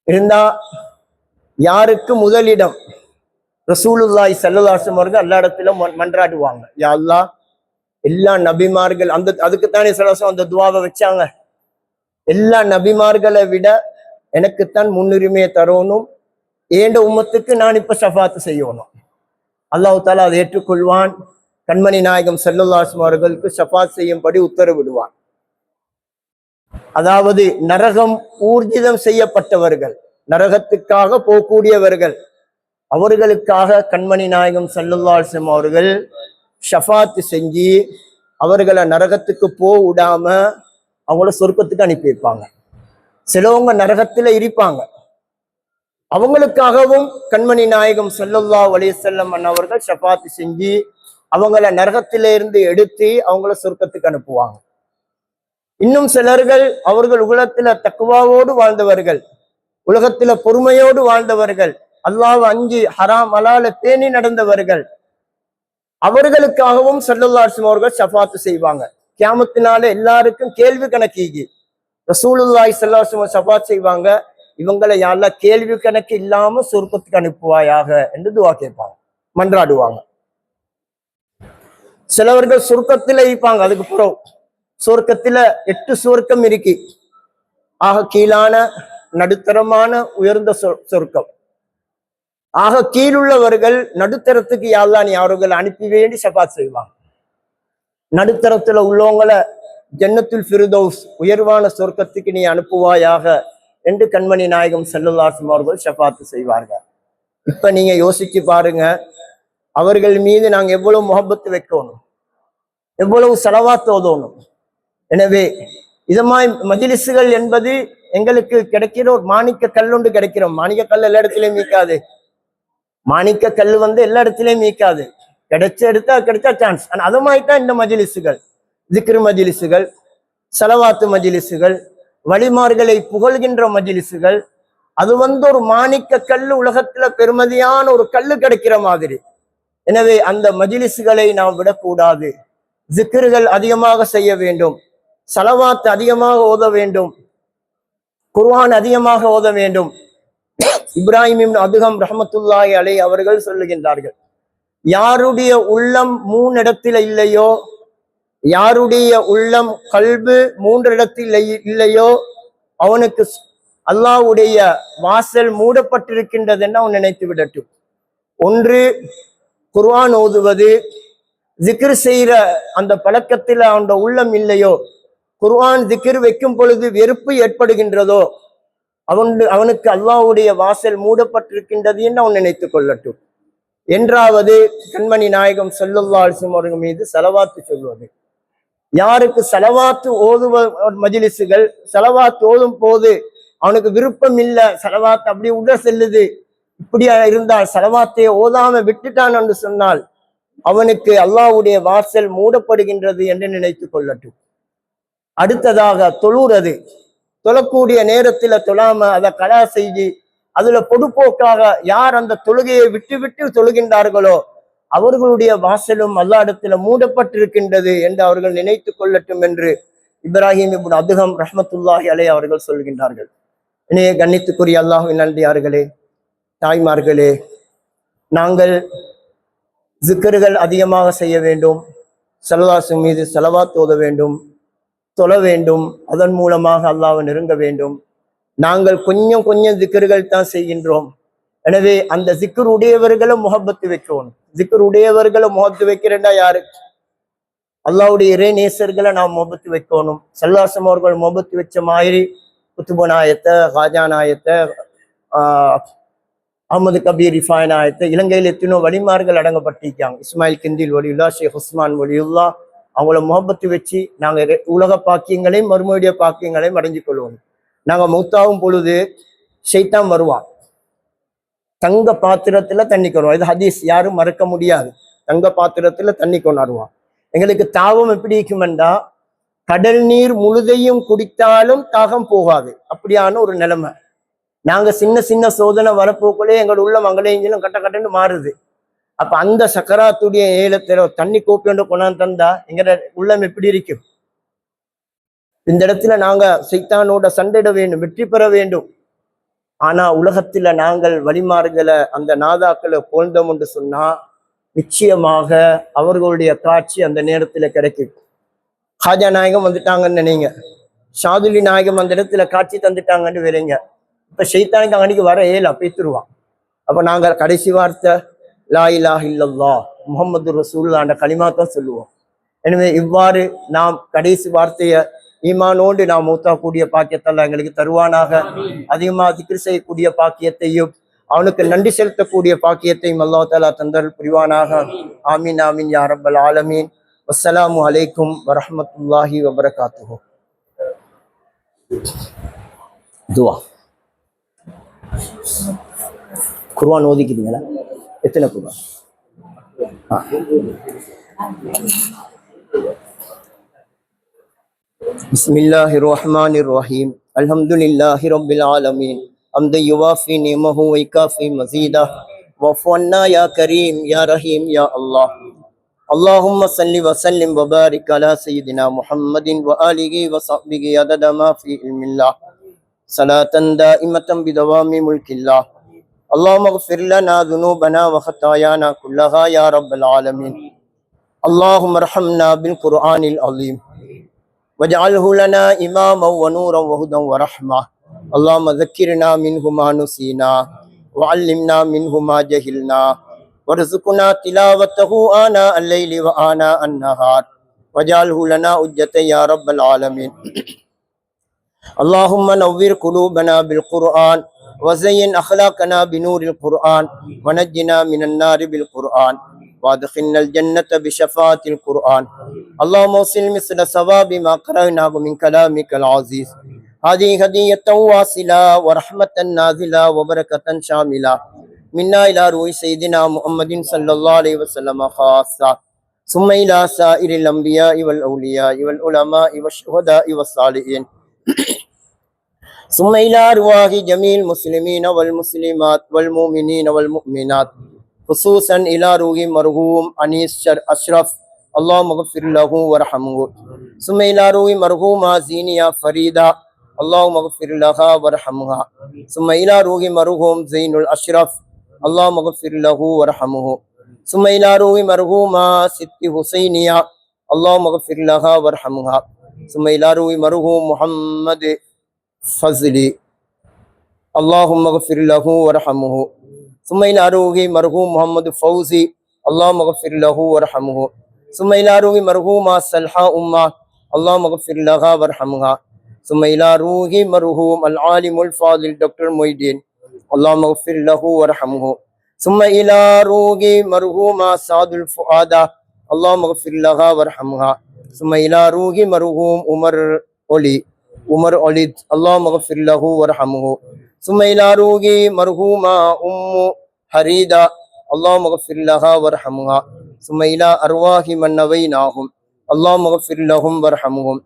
இருந்தா யாருக்கு முதலிடம்? ரசூலுல்லாஹி ஸல்லல்லாஹு அலைஹி வஸல்லம் எல்லா இடத்திலும் மன்றாடுவாங்க, யா அல்லாஹ் எல்லா நபிமார்கள் அதுக்குத்தானே ஸல்லல்லாஹு அந்த துவாவை வச்சாங்க. எல்லா நபிமார்களை விட எனக்குத்தான் முன்னுரிமையை தரணும், ஏண்ட உம்மத்துக்கு நான் இப்ப ஷஃபாத் செய்யணும். அல்லாஹ் தஆலா அதை ஏற்றுக்கொள்வான். கண்மணி நாயகம் ஸல்லல்லாஹு அலைஹி வஸல்லம் அவர்களுக்கு ஷஃபாத் செய்யும்படி உத்தரவிடுவான். அதாவது நரகம் ஊர்ஜிதம் செய்யப்பட்டவர்கள், நரகத்துக்காக போகக்கூடியவர்கள், அவர்களுக்காக கண்மணி நாயகம் ஸல்லல்லாஹு அலைஹி வஸல்லம் அவர்கள் ஷஃபாத் செஞ்சு அவர்களை நரகத்துக்கு விடாம அவங்கள சொர்க்கத்துக்கு அனுப்பி வைப்பாங்க. சிலவங்க நரகத்துல இருப்பாங்க, அவங்களுக்காகவும் கண்மணி நாயகம் ஸல்லல்லாஹு அலைஹி வஸல்லம் அவர்கள் ஷஃபாத் செஞ்சு அவங்கள நரகத்திலிருந்து எடுத்து அவங்கள சொர்க்கத்துக்கு அனுப்புவாங்க. இன்னும் சிலர்கள் அவர்கள் உலகத்துல தக்வாவோடு வாழ்ந்தவர்கள், உலகத்துல பொறுமையோடு வாழ்ந்தவர்கள், அல்லாஹ்வை அஞ்சி ஹராம் ஹலால பேணி நடந்தவர்கள், அவர்களுக்காகவும் ஸல்லல்லாஹு அலைஹி வஸல்லம் அவர்கள் ஷஃபாத் செய்வாங்க. கியாமத்தினால எல்லாருக்கும் கேள்வி கணக்கு ரசூலுல்லாஹி ஸல்லல்லாஹு அலைஹி வஸல்லம் ஷஃபாத் செய்வாங்க, இவங்களை யா அல்லாஹ் கேள்வி கணக்கு இல்லாம சொர்க்கத்துக்கு அனுப்புவாயாக என்று துஆ கேட்பாங்க, மன்றாடுவாங்க. சிலவர்கள் சொர்க்கத்துல இருப்பாங்க. அதுக்கு பிறகு சொர்க்கத்துல 8 சொர்க்கம் இருக்கு. ஆக கீழான நடுத்தரமான உயர்ந்த சொர்க்கம். ஆக கீழுள்ளவர்கள் நடுத்தரத்துக்கு யா அல்லாஹ் நீ அவர்கள் அனுப்பி வேண்டி ஷஃபாத் செய்வாங்க. நடுத்தரத்துல உள்ளவங்களை ஜன்னத்துல் ஃபிர்தௌஸ் உயர்வான சொர்க்கத்துக்கு நீ அனுப்புவாயாக என்று கண்மணி நாயகம் ஸல்லல்லாஹு அலைஹி வஸல்லம் அவர்கள் ஷஃபாத் செய்வார்கள். இப்ப நீங்க யோசிச்சு பாருங்க, அவர்கள் மீது நாங்க எவ்வளவு முஹப்பத் வைக்கணும், எவ்வளவு ஸலவாத் ஓதணும். எனவே இதமாய் மஜ்லிஸ்கள் என்பது எங்களுக்கு கிடைக்கிற ஒரு மாணிக்க கல்லுண்டு கிடைக்கிறோம். மாணிக்க கல் எல்லா இடத்துலயும் மீக்காது. மாணிக்க கல் எல்லா இடத்துலயும் மீக்காது. கிடைச்சா சான்ஸ். ஆனா அதுமாய்தான் இந்த மஜ்லிஸ்கள், திக்ர் மஜ்லிஸ்கள், ஸலவாத்து மஜ்லிஸ்கள், வழிமார்களை புகழ்கின்ற மஜ்லிஸ்கள், அது ஒரு மாணிக்க கல்லு, உலகத்துல பெருமதியான ஒரு கல்லு கிடைக்கிற மாதிரி. எனவே அந்த மஜ்லிஸ்களை நாம் விடக்கூடாது. ஜிக்ர்கள் அதிகமாக செய்ய வேண்டும், ஸலவாத் அதிகமாக ஓத வேண்டும், குர்ஆன் அதிகமாக ஓத வேண்டும். இப்ராஹிம் இப்னு அதுகம் ரஹ்மத்துல்லாஹி அலைஹி அவர்கள் சொல்லுகின்றார்கள், யாருடைய உள்ளம் 3 இடத்துல இல்லையோ, யாருடைய உள்ளம் கல்பு மூன்றிடத்தில் இல்லையோ அவனுக்கு அல்லாஹ்வுடைய வாசல் மூடப்பட்டிருக்கின்றதுன்னு அவன் நினைத்து விடட்டும். ஒன்று குர்ஆன் ஓதுவது, ஜிக்ர் செய்யற அந்த பழக்கத்தில் அவனோட உள்ளம் இல்லையோ, குர்ஆன் ஜிக்ர் வைக்கும் பொழுது வெறுப்பு ஏற்படுகின்றதோ, அவனுக்கு அல்லாஹ்வுடைய வாசல் மூடப்பட்டிருக்கின்றது என்று அவன் நினைத்துக் கொள்ளட்டும். என்றாவது கண்மணி நாயகம் ஸல்லல்லாஹு அலைஹி வஸல்லம் அவர்கள் மீது ஸலவாத்து சொல்வது. யாருக்கு ஸலவாத்து ஓதுவ மஜ்லிஸுகள், ஸலவாத்து ஓதும் போது அவனுக்கு விருப்பம் இல்லை, ஸலவாத்து அப்படி உள்ள செல்லுது, இப்படியா இருந்தால் ஸலவாத்தை ஓதாம விட்டுட்டான் என்று சொன்னால் அவனுக்கு அல்லாஹ்வுடைய வாசல் மூடப்படுகின்றது என்று நினைத்துக் கொள்ளட்டும். அடுத்ததாக தொழுறது, தொழக்கூடிய நேரத்துல தொழாம அதை கலா செய்து அதுல பொதுப்போக்காக யார் அந்த தொழுகையை விட்டு விட்டு தொழுகின்றார்களோ அவர்களுடைய வாசலும் அல்லாஹ்விடத்துல மூடப்பட்டிருக்கின்றது என்று அவர்கள் நினைத்து கொள்ளட்டும் என்று இப்ராஹிம் இப்னு அதுகம் ரஹ்மத்துல்லாஹி அலைஹி அவர்கள் சொல்கின்றார்கள். இணைய கண்ணித்துக்குரிய அல்லாஹ்வின் நல்லடியார்களே, தாய்மார்களே, நாங்கள் ஜிக்கர்கள் அதிகமாக செய்ய வேண்டும், ஸல்லல்லாஹு மீது ஸலவாத் ஓத வேண்டும், தொழ வேண்டும், அதன் மூலமாக அல்லாஹ்வை நெருங்க வேண்டும். நாங்கள் கொஞ்சம் கொஞ்சம் ஜிக்கர்கள் தான் செய்கின்றோம். எனவே அந்த ஜிக்கர் உடையவர்களை முஹப்பத்து வைக்கணும். ஜிக்கர் உடையவர்களை முஹப்பத்து வைக்கிறேன்டா யாரு? அல்லாஹ்வுடைய இறை நேசர்களை நாம் முஹப்பத்து வைக்கணும். ஸல்லல்லாஹு அவர்கள் முஹப்பத்து வச்ச மாதிரி குத்துபு நாயத்தை, ஹாஜா நாயத்தை, அஹமது கபீர் ரிஃபாய் நாயத்தை, இலங்கையில் எத்தனோ வலிமார்கள் அடங்கப்பட்டிருக்காங்க. இஸ்மாயில் கிந்தில் வலியுல்லா, ஷேக் உஸ்மான் வலியுல்லா, அவங்கள முஹப்பத்து வச்சு நாங்கள் உலக பாக்கியங்களையும் மறுமையுடைய பாக்கியங்களையும் அடைஞ்சு கொள்வோம். நாங்கள் மௌத்தாவும் பொழுது ஷைத்தான் வருவான், தங்க பாத்திரத்துல தண்ணி கொண்டுவான். இது ஹதீஸ், யாரும் மறக்க முடியாது. தங்க பாத்திரத்துல தண்ணி கொண்டாடுவான். எங்களுக்கு தாகம் எப்படி இருக்குமெண்டா, கடல் நீர் முழுதையும் குடித்தாலும் தாகம் போகாது, அப்படியான ஒரு நிலைமை. நாங்க சின்ன சின்ன சோதனை வரப்போக்குள்ளே எங்களோட உள்ள மங்களையும் கட்ட கட்டன்னு மாறுது. அப்ப அந்த சக்கராத்துடைய ஏலத்துல தண்ணி கோப்பி ஒன்று கொண்டாந்து தந்தா எங்களோட உள்ளம் எப்படி இருக்கும்? இந்த இடத்துல நாங்க சைத்தானோட சண்டையிட வேண்டும், வெற்றி பெற வேண்டும். ஆனா உலகத்துல நாங்கள் வழிமார்களை அந்த நாதாக்களை போழ்ந்தோம் என்று சொன்னா நிச்சயமாக அவர்களுடைய காட்சி அந்த நேரத்துல கிடைக்கும். ஹாஜா நாயகம் வந்துட்டாங்கன்னு நினைங்க, ஷாதுலி நாயகம் அந்த இடத்துல காட்சி தந்துட்டாங்கன்னு விரைங்க. இப்ப ஷைத்தானுக்கு அன்னைக்கு வர பேத்துருவான். அப்ப நாங்க கடைசி வார்த்தை லா இலாஹ இல்லல்லாஹ் முஹம்மது ரசூலுல்லாஹ் என்ற கலிமா தான் சொல்லுவோம். எனவே இவ்வாறு நாம் கடைசி வார்த்தையை ஈமானோடு நாம் மூத்தாக்கூடிய பாக்கியத்தெல்லாம் எங்களுக்கு தருவானாக. அதிகமாக திக்ர் செய்யக்கூடிய பாக்கியத்தையும் அவனுக்கு நன்றி செலுத்தக்கூடிய பாக்கியத்தையும் அல்லாஹ் தஆலா தந்தருள் புரிவானாக. ஆமீன் ஆமீன் யா ரப்பல் ஆலமீன். வஸ்ஸலாமு அலைக்கும் வரஹ்மத்துல்லாஹி வபரகாத்துஹு. துஆ. குர்ஆன் ஓதிக்கிறீங்களா? எத்தனை குர்ஆன்? பிஸ்மில்லாஹிர் ரஹ்மானிர் ரஹீம். அல்ஹம்துலில்லாஹி ரப்பில் ஆலமீன். ஹம்தன் யுவாஃபி நிஅமஹு வ யுகாஃபி மஸீதா. வஃபு அன்னா யா கரீம் யா ரஹீம் யா அல்லாஹ். اللهم صل وسلم وبارك على سيدنا محمد وآله وصحبه عدد ما في علم الله صلاة دائمة بدوام ملك الله. اللهم اغفر لنا ذنوبنا وخطايانا كلها يا رب العالمين. اللهم ارحمنا بالقرآن العظيم واجعله لنا إماما ونورا وهدى ورحمة. اللهم ذكرنا منه ما نسينا وعلمنا منه ما جهلنا وارزقنا تلاوته آناء الليل وآناء النهار واجعله لنا حجة يا رب العالمين. اللهم نور قلوبنا بالقرآن وزين أخلاقنا بنور القرآن ونجنا من النار بالقرآن وادخلنا الجنة بشفاعة القرآن. اللهم وصل مثل ثواب ما قرأناه من كلامك العزيز. هذه هدية واصلة ورحمة نازلة وبركة شاملة منا إلى روح سيدنا محمد صلى الله عليه وسلم خاصة، ثم إلى سائر الأنبياء والأولياء والعلماء والشهداء والصالحين، ثم إلى أرواح جميع المسلمين والمسلمات والمؤمنين والمؤمنات، خصوصا إلى روح مرحوم أنيس أشرف، اللهم اغفر له وارحمه. ثم إلى روح مرحومة زينية فريدة، اللهم اغفر لها وارحمها. ثم إلى روح مرحوم زين الأشرف، اللهم اغفر له وارحمه. ثم إلى روح مرحومة ست حسينية، اللهم اغفر لها وارحمها. ثم إلى روح مرحوم محمد فضلي اللهم اغفر له وارحمه. ثم إلى روح مرحوم محمد فوزي اللهم اغفر له وارحمه. ثم إلى روح مرحومة صالحة أمة اللهم اغفر لها وارحمها. ثم إلى روح مرحوم العالم الفاضل دكتور محيدين اللهم اغفر له وارحمه. ثم إلى روح مرحومة سعد الفؤاد اللهم اغفر لها وارحمها. ثم إلى روح مرحوم عمر وليد اللهم اغفر له وارحمه. ثم إلى روح مرحومة حريدة اللهم اغفر لها وارحمها. ثم إلى أرواح من نويناهم اللهم اغفر لهم وارحمهم.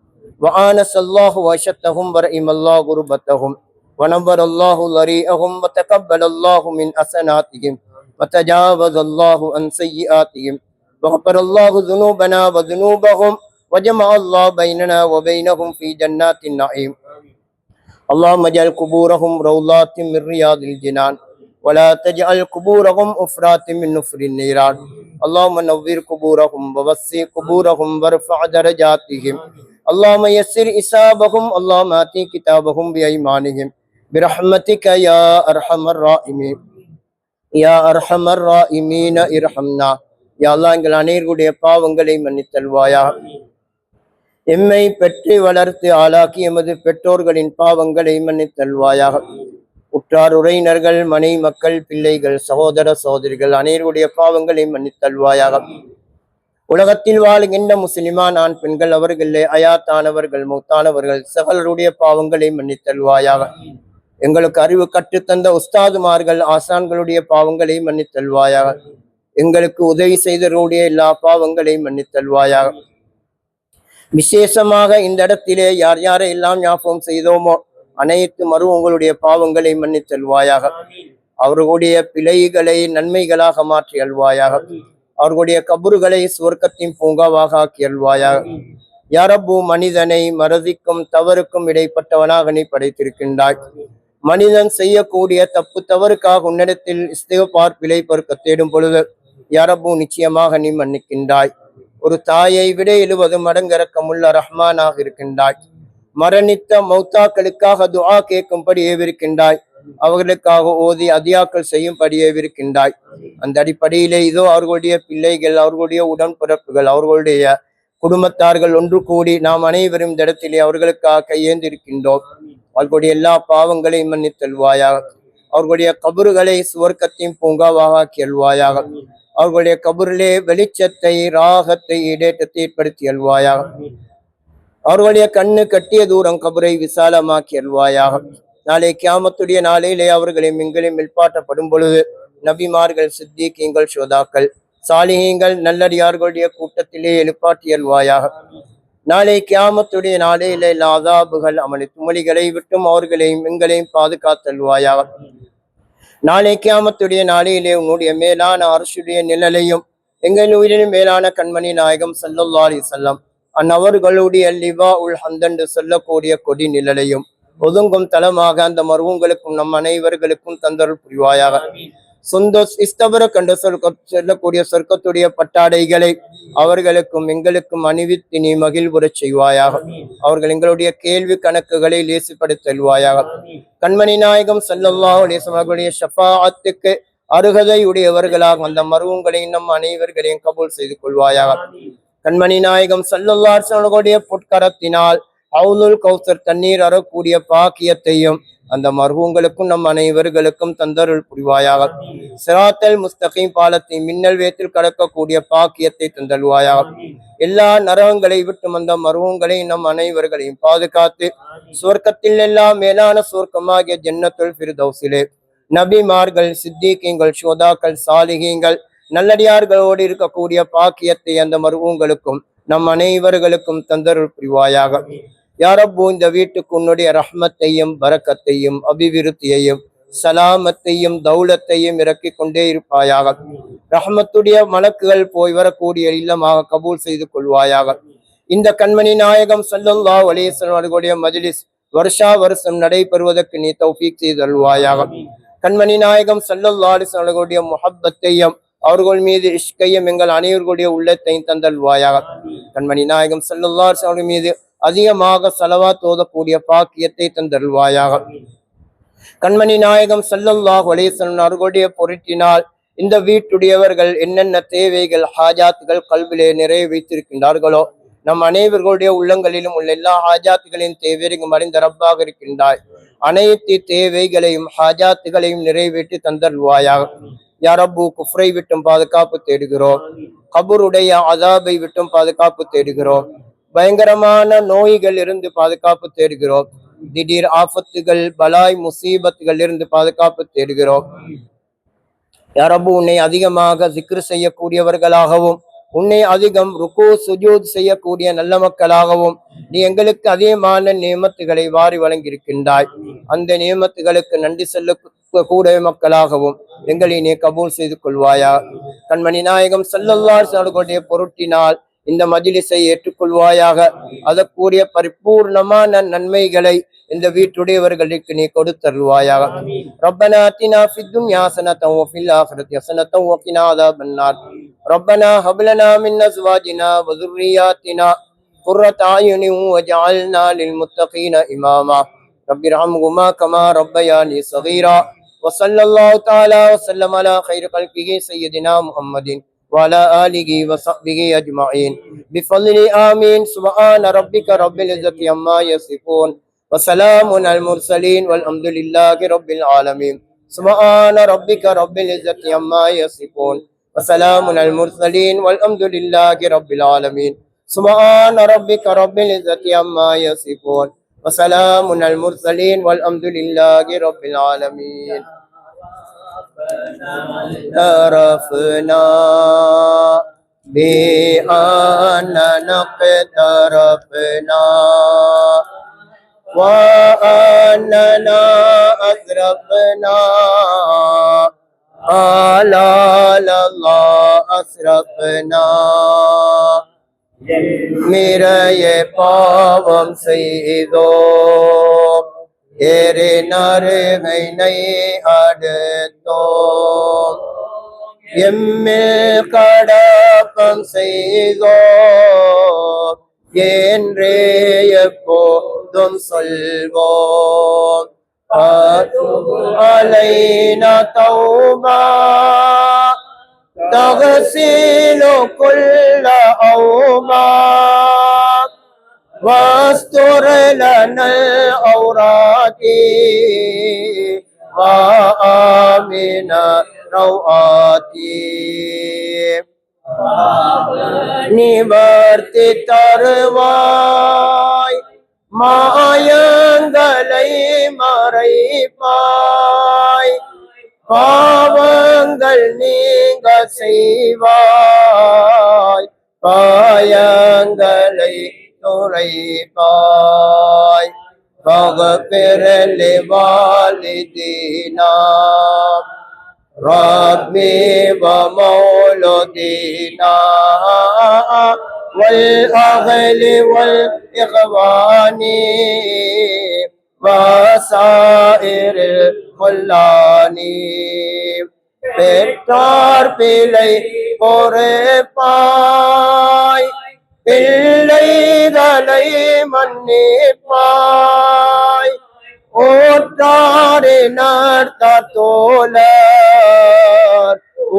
وآنس الله وشتهم ورحم الله غربتهم ونور الله ضريئهم وتقبل الله من حسناتهم وتجاوز الله عن سيئاتهم وغفر الله ذنوبنا وذنوبهم وجمع الله بيننا وبينهم في جنات النعيم. اللهم اجعل قبورهم روضات من رياض الجنان ولا تجعل قبورهم أفرات من نفر النيران. اللهم نور قبورهم ووسع قبورهم وارفع درجاتهم. اللهم يسر إصابهم. اللهم آتي كتابهم بأيمانهم برحمتك يا أرحم الراحمين. يا أرحم الراحمين ارحمنا. யா அல்லாஹ் எங்கள் அனைவருடைய பாவங்களை மன்னித்தல்வாயா. எம்மை பெற்று வளர்த்து ஆளாக்கி எமது பெற்றோர்களின் பாவங்களை மன்னித்தல்வாயாக. உற்றார் உறவினர்கள் மனை மக்கள் பிள்ளைகள் சகோதர சகோதரிகள் அனைவருடைய பாவங்களை மன்னித்தல்வாயாக. உலகத்தில் வாழுகின்ற முஸ்லிமான் ஆண் பெண்கள் அவர்களே அயாத்தானவர்கள் மௌத்தானவர்கள் சகலருடைய பாவங்களை மன்னித்தல்வாயாக. எங்களுக்கு அறிவு கற்றுத்தந்த உஸ்தாதுமார்கள் ஆசான்களுடைய பாவங்களை மன்னித்தல்வாயாக. எங்களுக்கு உதவி செய்தவருடைய எல்லா பாவங்களை மன்னித்தல்வாயாக. விசேஷமாக இந்த இடத்திலே யார் யாரை எல்லாம் ஞாபகம் செய்தோமோ அனைத்து உங்களுடைய பாவங்களை மன்னித்தல்வாயாக. அவர்களுடைய பிழைகளை நன்மைகளாக மாற்றி அல்வாயாக. அவர்களுடைய கபறுகளை சுவர்க்கத்தின் பூங்காவாக ஆக்கி அல்வாயாக. யா ரப்பு, மனிதனை மறதிக்கும் தவறுக்கும் இடைப்பட்டவனாக நீ படைத்திருக்கின்றாய். மனிதன் செய்யக்கூடிய தப்பு தவறுக்காக உன்னிடத்தில் இஸ்திக்ஃபார் பிழை பொறுக்க தேடும் பொழுது யா ரப்பு நிச்சயமாக நீ மன்னிக்கின்றாய். ஒரு தாயை விட 70 மடங்கு இரக்கமுள்ள ரஹ்மானாக இருக்கின்றாய். மரணித்த மௌத்தாக்களுக்காக துஆ கேட்கும்படி ஏவிருக்கின்றாய். அவர்களுக்காக ஓதி அதியாக்கள் செய்யும்படி ஏவிருக்கின்றாய். அந்த அடிப்படையிலே இதோ அவர்களுடைய பிள்ளைகள், அவர்களுடைய உடன்பிறப்புகள், அவர்களுடைய குடும்பத்தார்கள் ஒன்று கூடி நாம் அனைவரும் இந்த இடத்திலே அவர்களுக்காக கையேந்திருக்கின்றோம். அவர்களுடைய எல்லா பாவங்களையும் மன்னித்தல்வாயாக. அவர்களுடைய கபறுகளை சுவர்க்கத்தின் பூங்காவாக ஆக்கியல்வாயாக. அவர்களுடைய கபரிலே வெளிச்சத்தை, ராகத்தை, இடேற்றத்தை ஏற்படுத்தி அல்வாயாக. அவர்களுடைய கண்ணு கட்டிய தூரம் கபரை விசாலமாக்கி அல்வாயாக. நாளை கியாமத்துடைய நாளையிலே அவர்களை எங்களையும் மெல்பாட்டப்படும் பொழுது நபிமார்கள், சித்திகீங்கள், ஷோதாக்கள், சாலிஹீங்கள், நல்லடியார்களுடைய கூட்டத்திலே எழுப்பாட்டி அல்வாயாக. நாளை கியாமத்துடைய நாளையிலே ஆதாபுகள் அமளி துமளிகளை விட்டும் அவர்களையும் எங்களையும் பாதுகாத்தல்வாயாக. நாளை கியாமத்துடைய நாளையிலே உன்னுடைய மேலான அரசுடைய நிழலையும் எங்கள் உயிரினும் மேலான கண்மணி நாயகம் ஸல்லல்லாஹு அலைஹி வஸல்லம் அந்நவர்களுடைய லிவா உல் ஹம்த் என்று சொல்லக்கூடிய கொடி நிழலையும் ஒதுங்கும் தலமாக அந்த மர்ஹூம்களுக்கும் நம் அனைவர்களுக்கும் தந்தருள் புரிவாயாக. சொந்த இஸ்தவர கண்டு சொல்லக்கூடிய சொர்க்கத்துடைய பட்டாடைகளை அவர்களுக்கும் எங்களுக்கும் அணிவித்து நீ மகிழ்வுறச் செய்வாயாக. அவர்கள் எங்களுடைய கேள்வி கணக்குகளை லேசிப்படுத்தல்வாயாக. கண்மணி நாயகம் ஸல்லல்லாஹு அலைஹி வஸல்லம் அவர்களுடைய ஷஃபாஅத்துக்கு அருகதை உடையவர்களாக அந்த மர்ஹூம்களையும் நம் அனைவர்களையும் கபூல் செய்து கொள்வாயாக. கண்மணி நாயகம் ஸல்லல்லாஹு அலைஹி வஸல்லம் அவர்களுடைய பொற்கரத்தினால் ஹவுலுல் கௌசர் தண்ணீர் அறக்கூடிய பாக்கியத்தையும் அந்த மர்ஹூம்களுக்கும் நம் அனைவர்களுக்கும் தந்தருள் புரிவாயாக. சிராத்தல் முஸ்தகீம் பாலத்தை மின்னல் வேத்தில் கடக்கக்கூடிய பாக்கியத்தை தந்தல்வாயாக. எல்லா நரகங்களை விட்டும் அந்த மர்ஹூம்களை நம் அனைவர்களையும் பாதுகாத்து சுவர்க்கத்தில் எல்லாம் மேலான சுவர்க்கமாகிய ஜன்னத்துல் ஃபிர்தௌஸிலே நபிமார்கள், சித்திகீங்கள், ஷோதாக்கள், சாலிஹீங்கள், நல்லடியார்களோடு இருக்கக்கூடிய பாக்கியத்தை அந்த மர்ஹூம்களுக்கும் நம் அனைவர்களுக்கும் தந்தருள் புரிவாயாக. யா ரப்பு, இந்த வீட்டுக்கு உன்னுடைய ரஹ்மத்தையும் பரக்கத்தையும் அபிவிருத்தியையும் சலாமத்தையும் தௌலத்தையும் இறக்கி கொண்டே இருப்பாயாக. ரஹ்மத்துடைய மலக்குகள் போய் வரக்கூடிய இல்லமாக கபூல் செய்து கொள்வாயாக. இந்த கண்மணி நாயகம் ஸல்லல்லாஹு அலைஹி வஸல்லம் அவர்களுடைய மஜ்லிஸ் வருஷா வருஷம் நடைபெறுவதற்கு நீ தௌஃபீக் செய்து அருள்வாயாக. கண்மணி நாயகம் ஸல்லல்லாஹு அலைஹி வஸல்லம் அவர்களுடைய முஹப்பத்தையும் அவர்கள் மீது இஷ்கையும் எங்கள் அனைவர்களுடைய உள்ளத்தையும் தந்தல்வாயாக. கண்மணி நாயகம் ஸல்லல்லாஹு அலைஹி வஸல்லம் அவர்கள் மீது அதிகமாக ஸலவாத் ஓதக்கூடிய பாக்கியத்தை தந்தல்வாயாக. கண்மணி நாயகம் ஸல்லல்லாஹு அலைஹி வஸல்லம் அவர்களுடைய பொருட்டினால் இந்த வீட்டுடையவர்கள் என்னென்ன தேவைகள் ஹாஜாத்துகள் கல்விலே நிறைய வைத்திருக்கின்றார்களோ நம் அனைவர்களுடைய உள்ளங்களிலும் உள்ள எல்லா ஹாஜாத்துகளின் தேவையும் அறிந்த ரப்பாக இருக்கின்றாய். அனைத்து தேவைகளையும் ஹாஜாத்துகளையும் நிறைவேற்றி தந்தல்வாயாக. யா ரப்பு, குஃப்ரை விட்டும் பாதுகாப்பு தேடுகிறோம். கபருடைய அதாபை விட்டும் பாதுகாப்பு தேடுகிறோம். பயங்கரமான நோய்கள் இருந்து பாதுகாப்பு தேடுகிறோம். திடீர் ஆபத்துகள் பலாய் முசீபத்துகள் இருந்து பாதுகாப்பு தேடுகிறோம். யா ரப்பு, உன்னை அதிகமாக ஜிக்ர் செய்யக்கூடியவர்களாகவும் உன்னை அதிகம் ருக்கு சுஜூத் செய்யக்கூடிய நல்ல மக்களாகவும் நீ எங்களுக்கு அதிகமான நியமத்துகளை வாரி வழங்கியிருக்கின்றாய். அந்த நியமத்துகளுக்கு நன்றி செல்லக்கூடிய மக்களாகவும் எங்களை நீ கபூல் செய்து கொள்வாயா. கண்மணி நாயகம் ஸல்லல்லாஹு அலைஹி வஸல்லம் பொருட்டினால் இந்த மஜ்லிஸை ஏற்றுக்கொள்வாயாக. அதற்குரிய பரிபூர்ணமான நன்மைகளை இந்த வீட்டுடையவர்களுக்கு நீ கொடுத்தருள்வாயாக. ரப்பனா ஆத்தினா ஃபித் துன்யா ஹஸனத்தன் வ ஃபில் ஆখিরাতি ஹஸனத்தன் வ கினா அஸாபன்னார். ரப்பனா ஹப் லனா மின் அஸ்வாஜினா வ ذُرِّيَّاتِنَا قُرَّةَ أَعْيُنٍ وَاجْعَلْنَا لِلْمُتَّقِينَ إِمَامًا رب ارحمهما كما ربياني صغيرا وصلى الله تعالى وسلم على خير خلقه سيدنا محمد وعلى آله وصحبه أجمعين بفضل آمين. سبحان ربك رب العزة عما يصفون وسلام على المرسلين والحمد لله رب العالمين. سبحان ربك رب العزة عما يصفون وسلام على المرسلين والحمد لله رب العالمين. سبحان ربك رب العزة عما يصفون وسلام على المرسلين والحمد لله رب العالمين. اعترفنا بأننا اقترفنا وأننا أسرفنا على الله أسرفنا. நிறைய பாவம் செய்தோம், நறுமைனை அடுத்தோம், எம்மில் கடப்பம் செய்தோம் என்றே எப்போதும் சொல்வோம். அலைனா தௌபா تغسل كل أوباق واستر لنا الأوراق وآمن روآتي. நிவர்த்தி தருவாய், மாயங்களை மறைப்பாய், பாவங்கள் நீங்க செய்வாய், பாயங்களை துரைப்பாய். فاغفر لوالدينا ربي ومولدينا والأهل والإخوان وسائر الخلاني. பெற்றார் பிழை பொறுப்பாய், பிள்ளைகளை மன்னிப்பாய், ஓற்றாரினர் தோழர்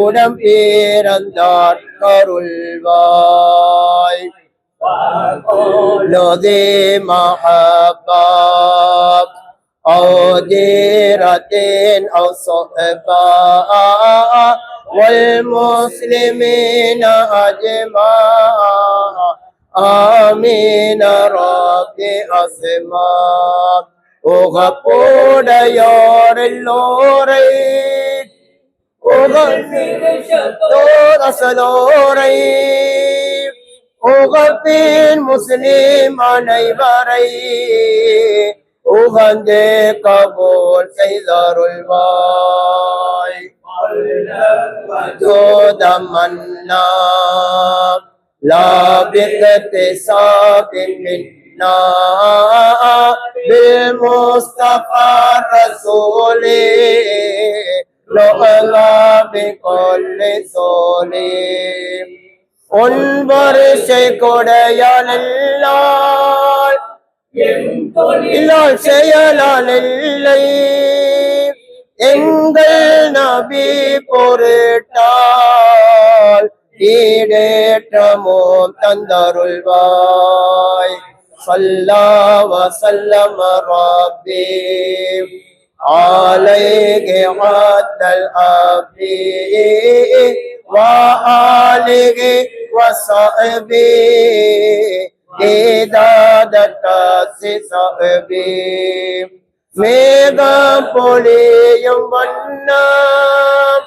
உடம் பிறந்தார் கருள்வாய். லோதே மஹபாப் أو ديرة أو صحبة والمسلمين أجمع آمين ربي أسماء وغفور يور اللوري وغفر شطور أسلوري وغفر مسلم نيبري உகந்தே கபூல் செய்தருள்வாய். தோதமன்னா லாபிகத்தை சாபின் மின்னா பில் முஸ்தபா ரசூலே نؤلى بكل سليم கொடையாளல்லால் செயலால் இல்லை எங்கள் நபி பொருட்டால் ஈடேற்றமும் தந்தருள்வாய் ஸல்லா வஸல்லம ரப்பி அலைஹி வஸல் அபி وآله وصحبه إدادة صحبه மேகம் பொழியும் வண்ணம்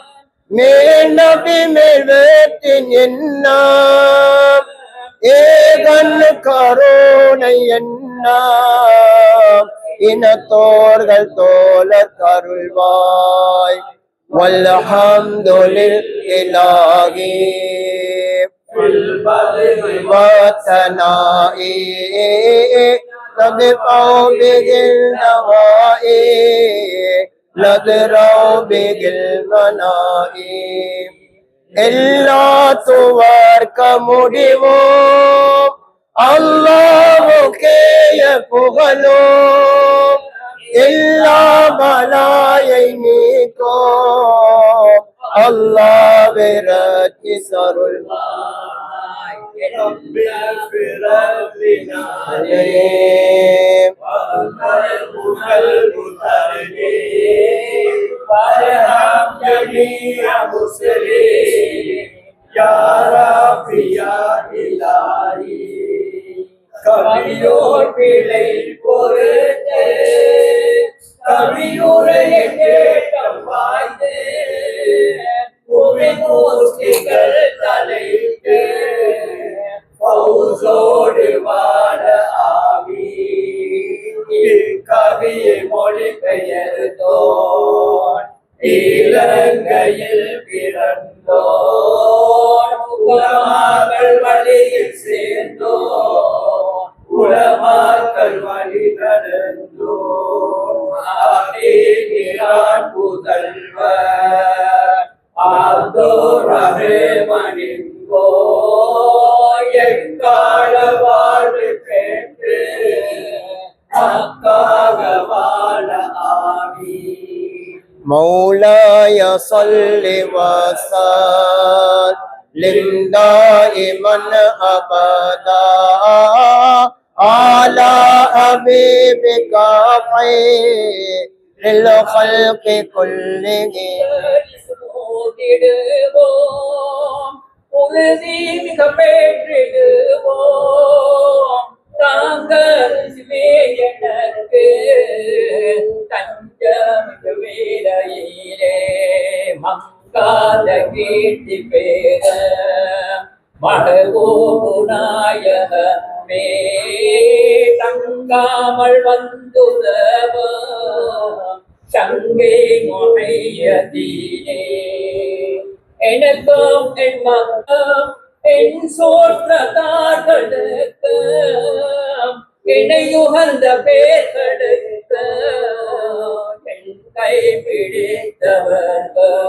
மேநபி மேல்வேற்றின் எண்ணம் ஏகன் கருணை எண்ணம் இனத்தோர்கள் தோழர் கருள்வாய் والحمد لله وثنائي نبقى به النوائي نذروا به المنائي எல்லா துவார்க்க முடிவும் அல்லாஹ்வுக்கே புகழும் எல்லா பலாயை நீக்கும் அல்லாஹ்வே ரட்சி சருள்வாய் ரப்பி ஃபிரபினா கவியோர் பிழை பொறுத்து கவியுரை கேட்டம் வாய்ந்து கோஷ்டிகள் தலைத்து பௌசோடு வாழ ஆவி கவியை மொழி பெயர்த்தோன் இலங்கையில் பிறந்தோன் உலமாக்கள் வழியில் சேர்ந்தோன் உலமாக்கள் வழி நடந்தோம் ஆதிகிறான் புதல்வர் ஆப்துர் ரஹ்மானின் எக்கால வாழ்வு பெற்று அக்காக வாழ ஆவி مولاي صل وسلم دائما أبدا على حبيبك خير الخلق كلهم உறுதி மிக பெற்றிடுவோம் தாங்கள் எனக்கு தஞ்சமிகு வேலையிலே மங்காத கீர்த்தி பேர மடவோநாயகமே தங்காமல் வந்துதவ சங்கை முகையதீனே எனக்கும் என் மக்களும் என் சோற்றதார்களுக்கு இணையுகந்த பேர்களுக்கு என் கை பிடித்தவர்கள்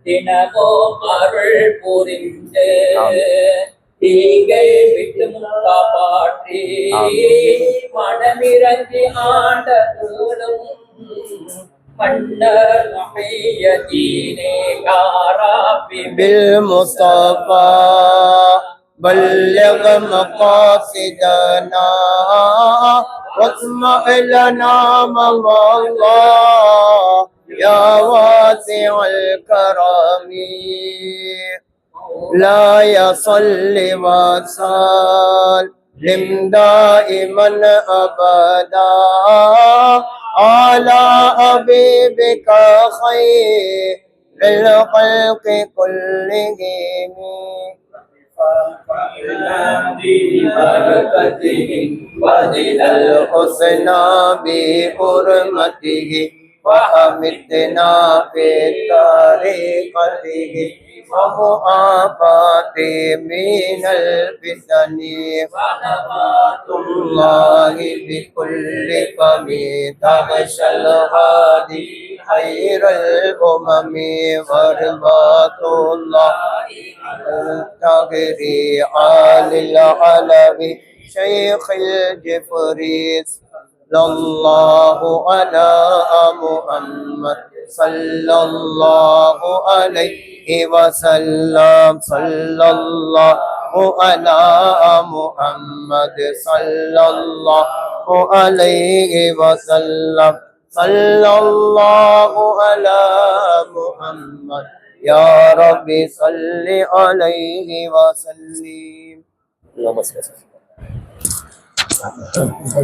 தினமும் அருள் புரிந்து தீங்கை விட்டு காப்பாற்றி மனமிறங்கி ஆண்டதும் மன்னர் முஹையதீனே காராபி بالمصطفى بلغ مقاصدنا واسمع لنا الله يا واسع الكرم لا يصل وسلم دائما أبدا على حبيبك خير الخلق كلهم بركته وزن الحسنى بحرمته وأمتنا بطريقته ومعافاة من الفتن ونبات الله بكل فم تغشى الغادي خير الأمم ورضات الله التغري على العلوي شيخ الجفريس صلى الله على محمد صلى الله عليه وسلم صلى الله على محمد صلى الله عليه وسلم صلى الله على محمد يا ربي صل عليه وسلم اللهم صل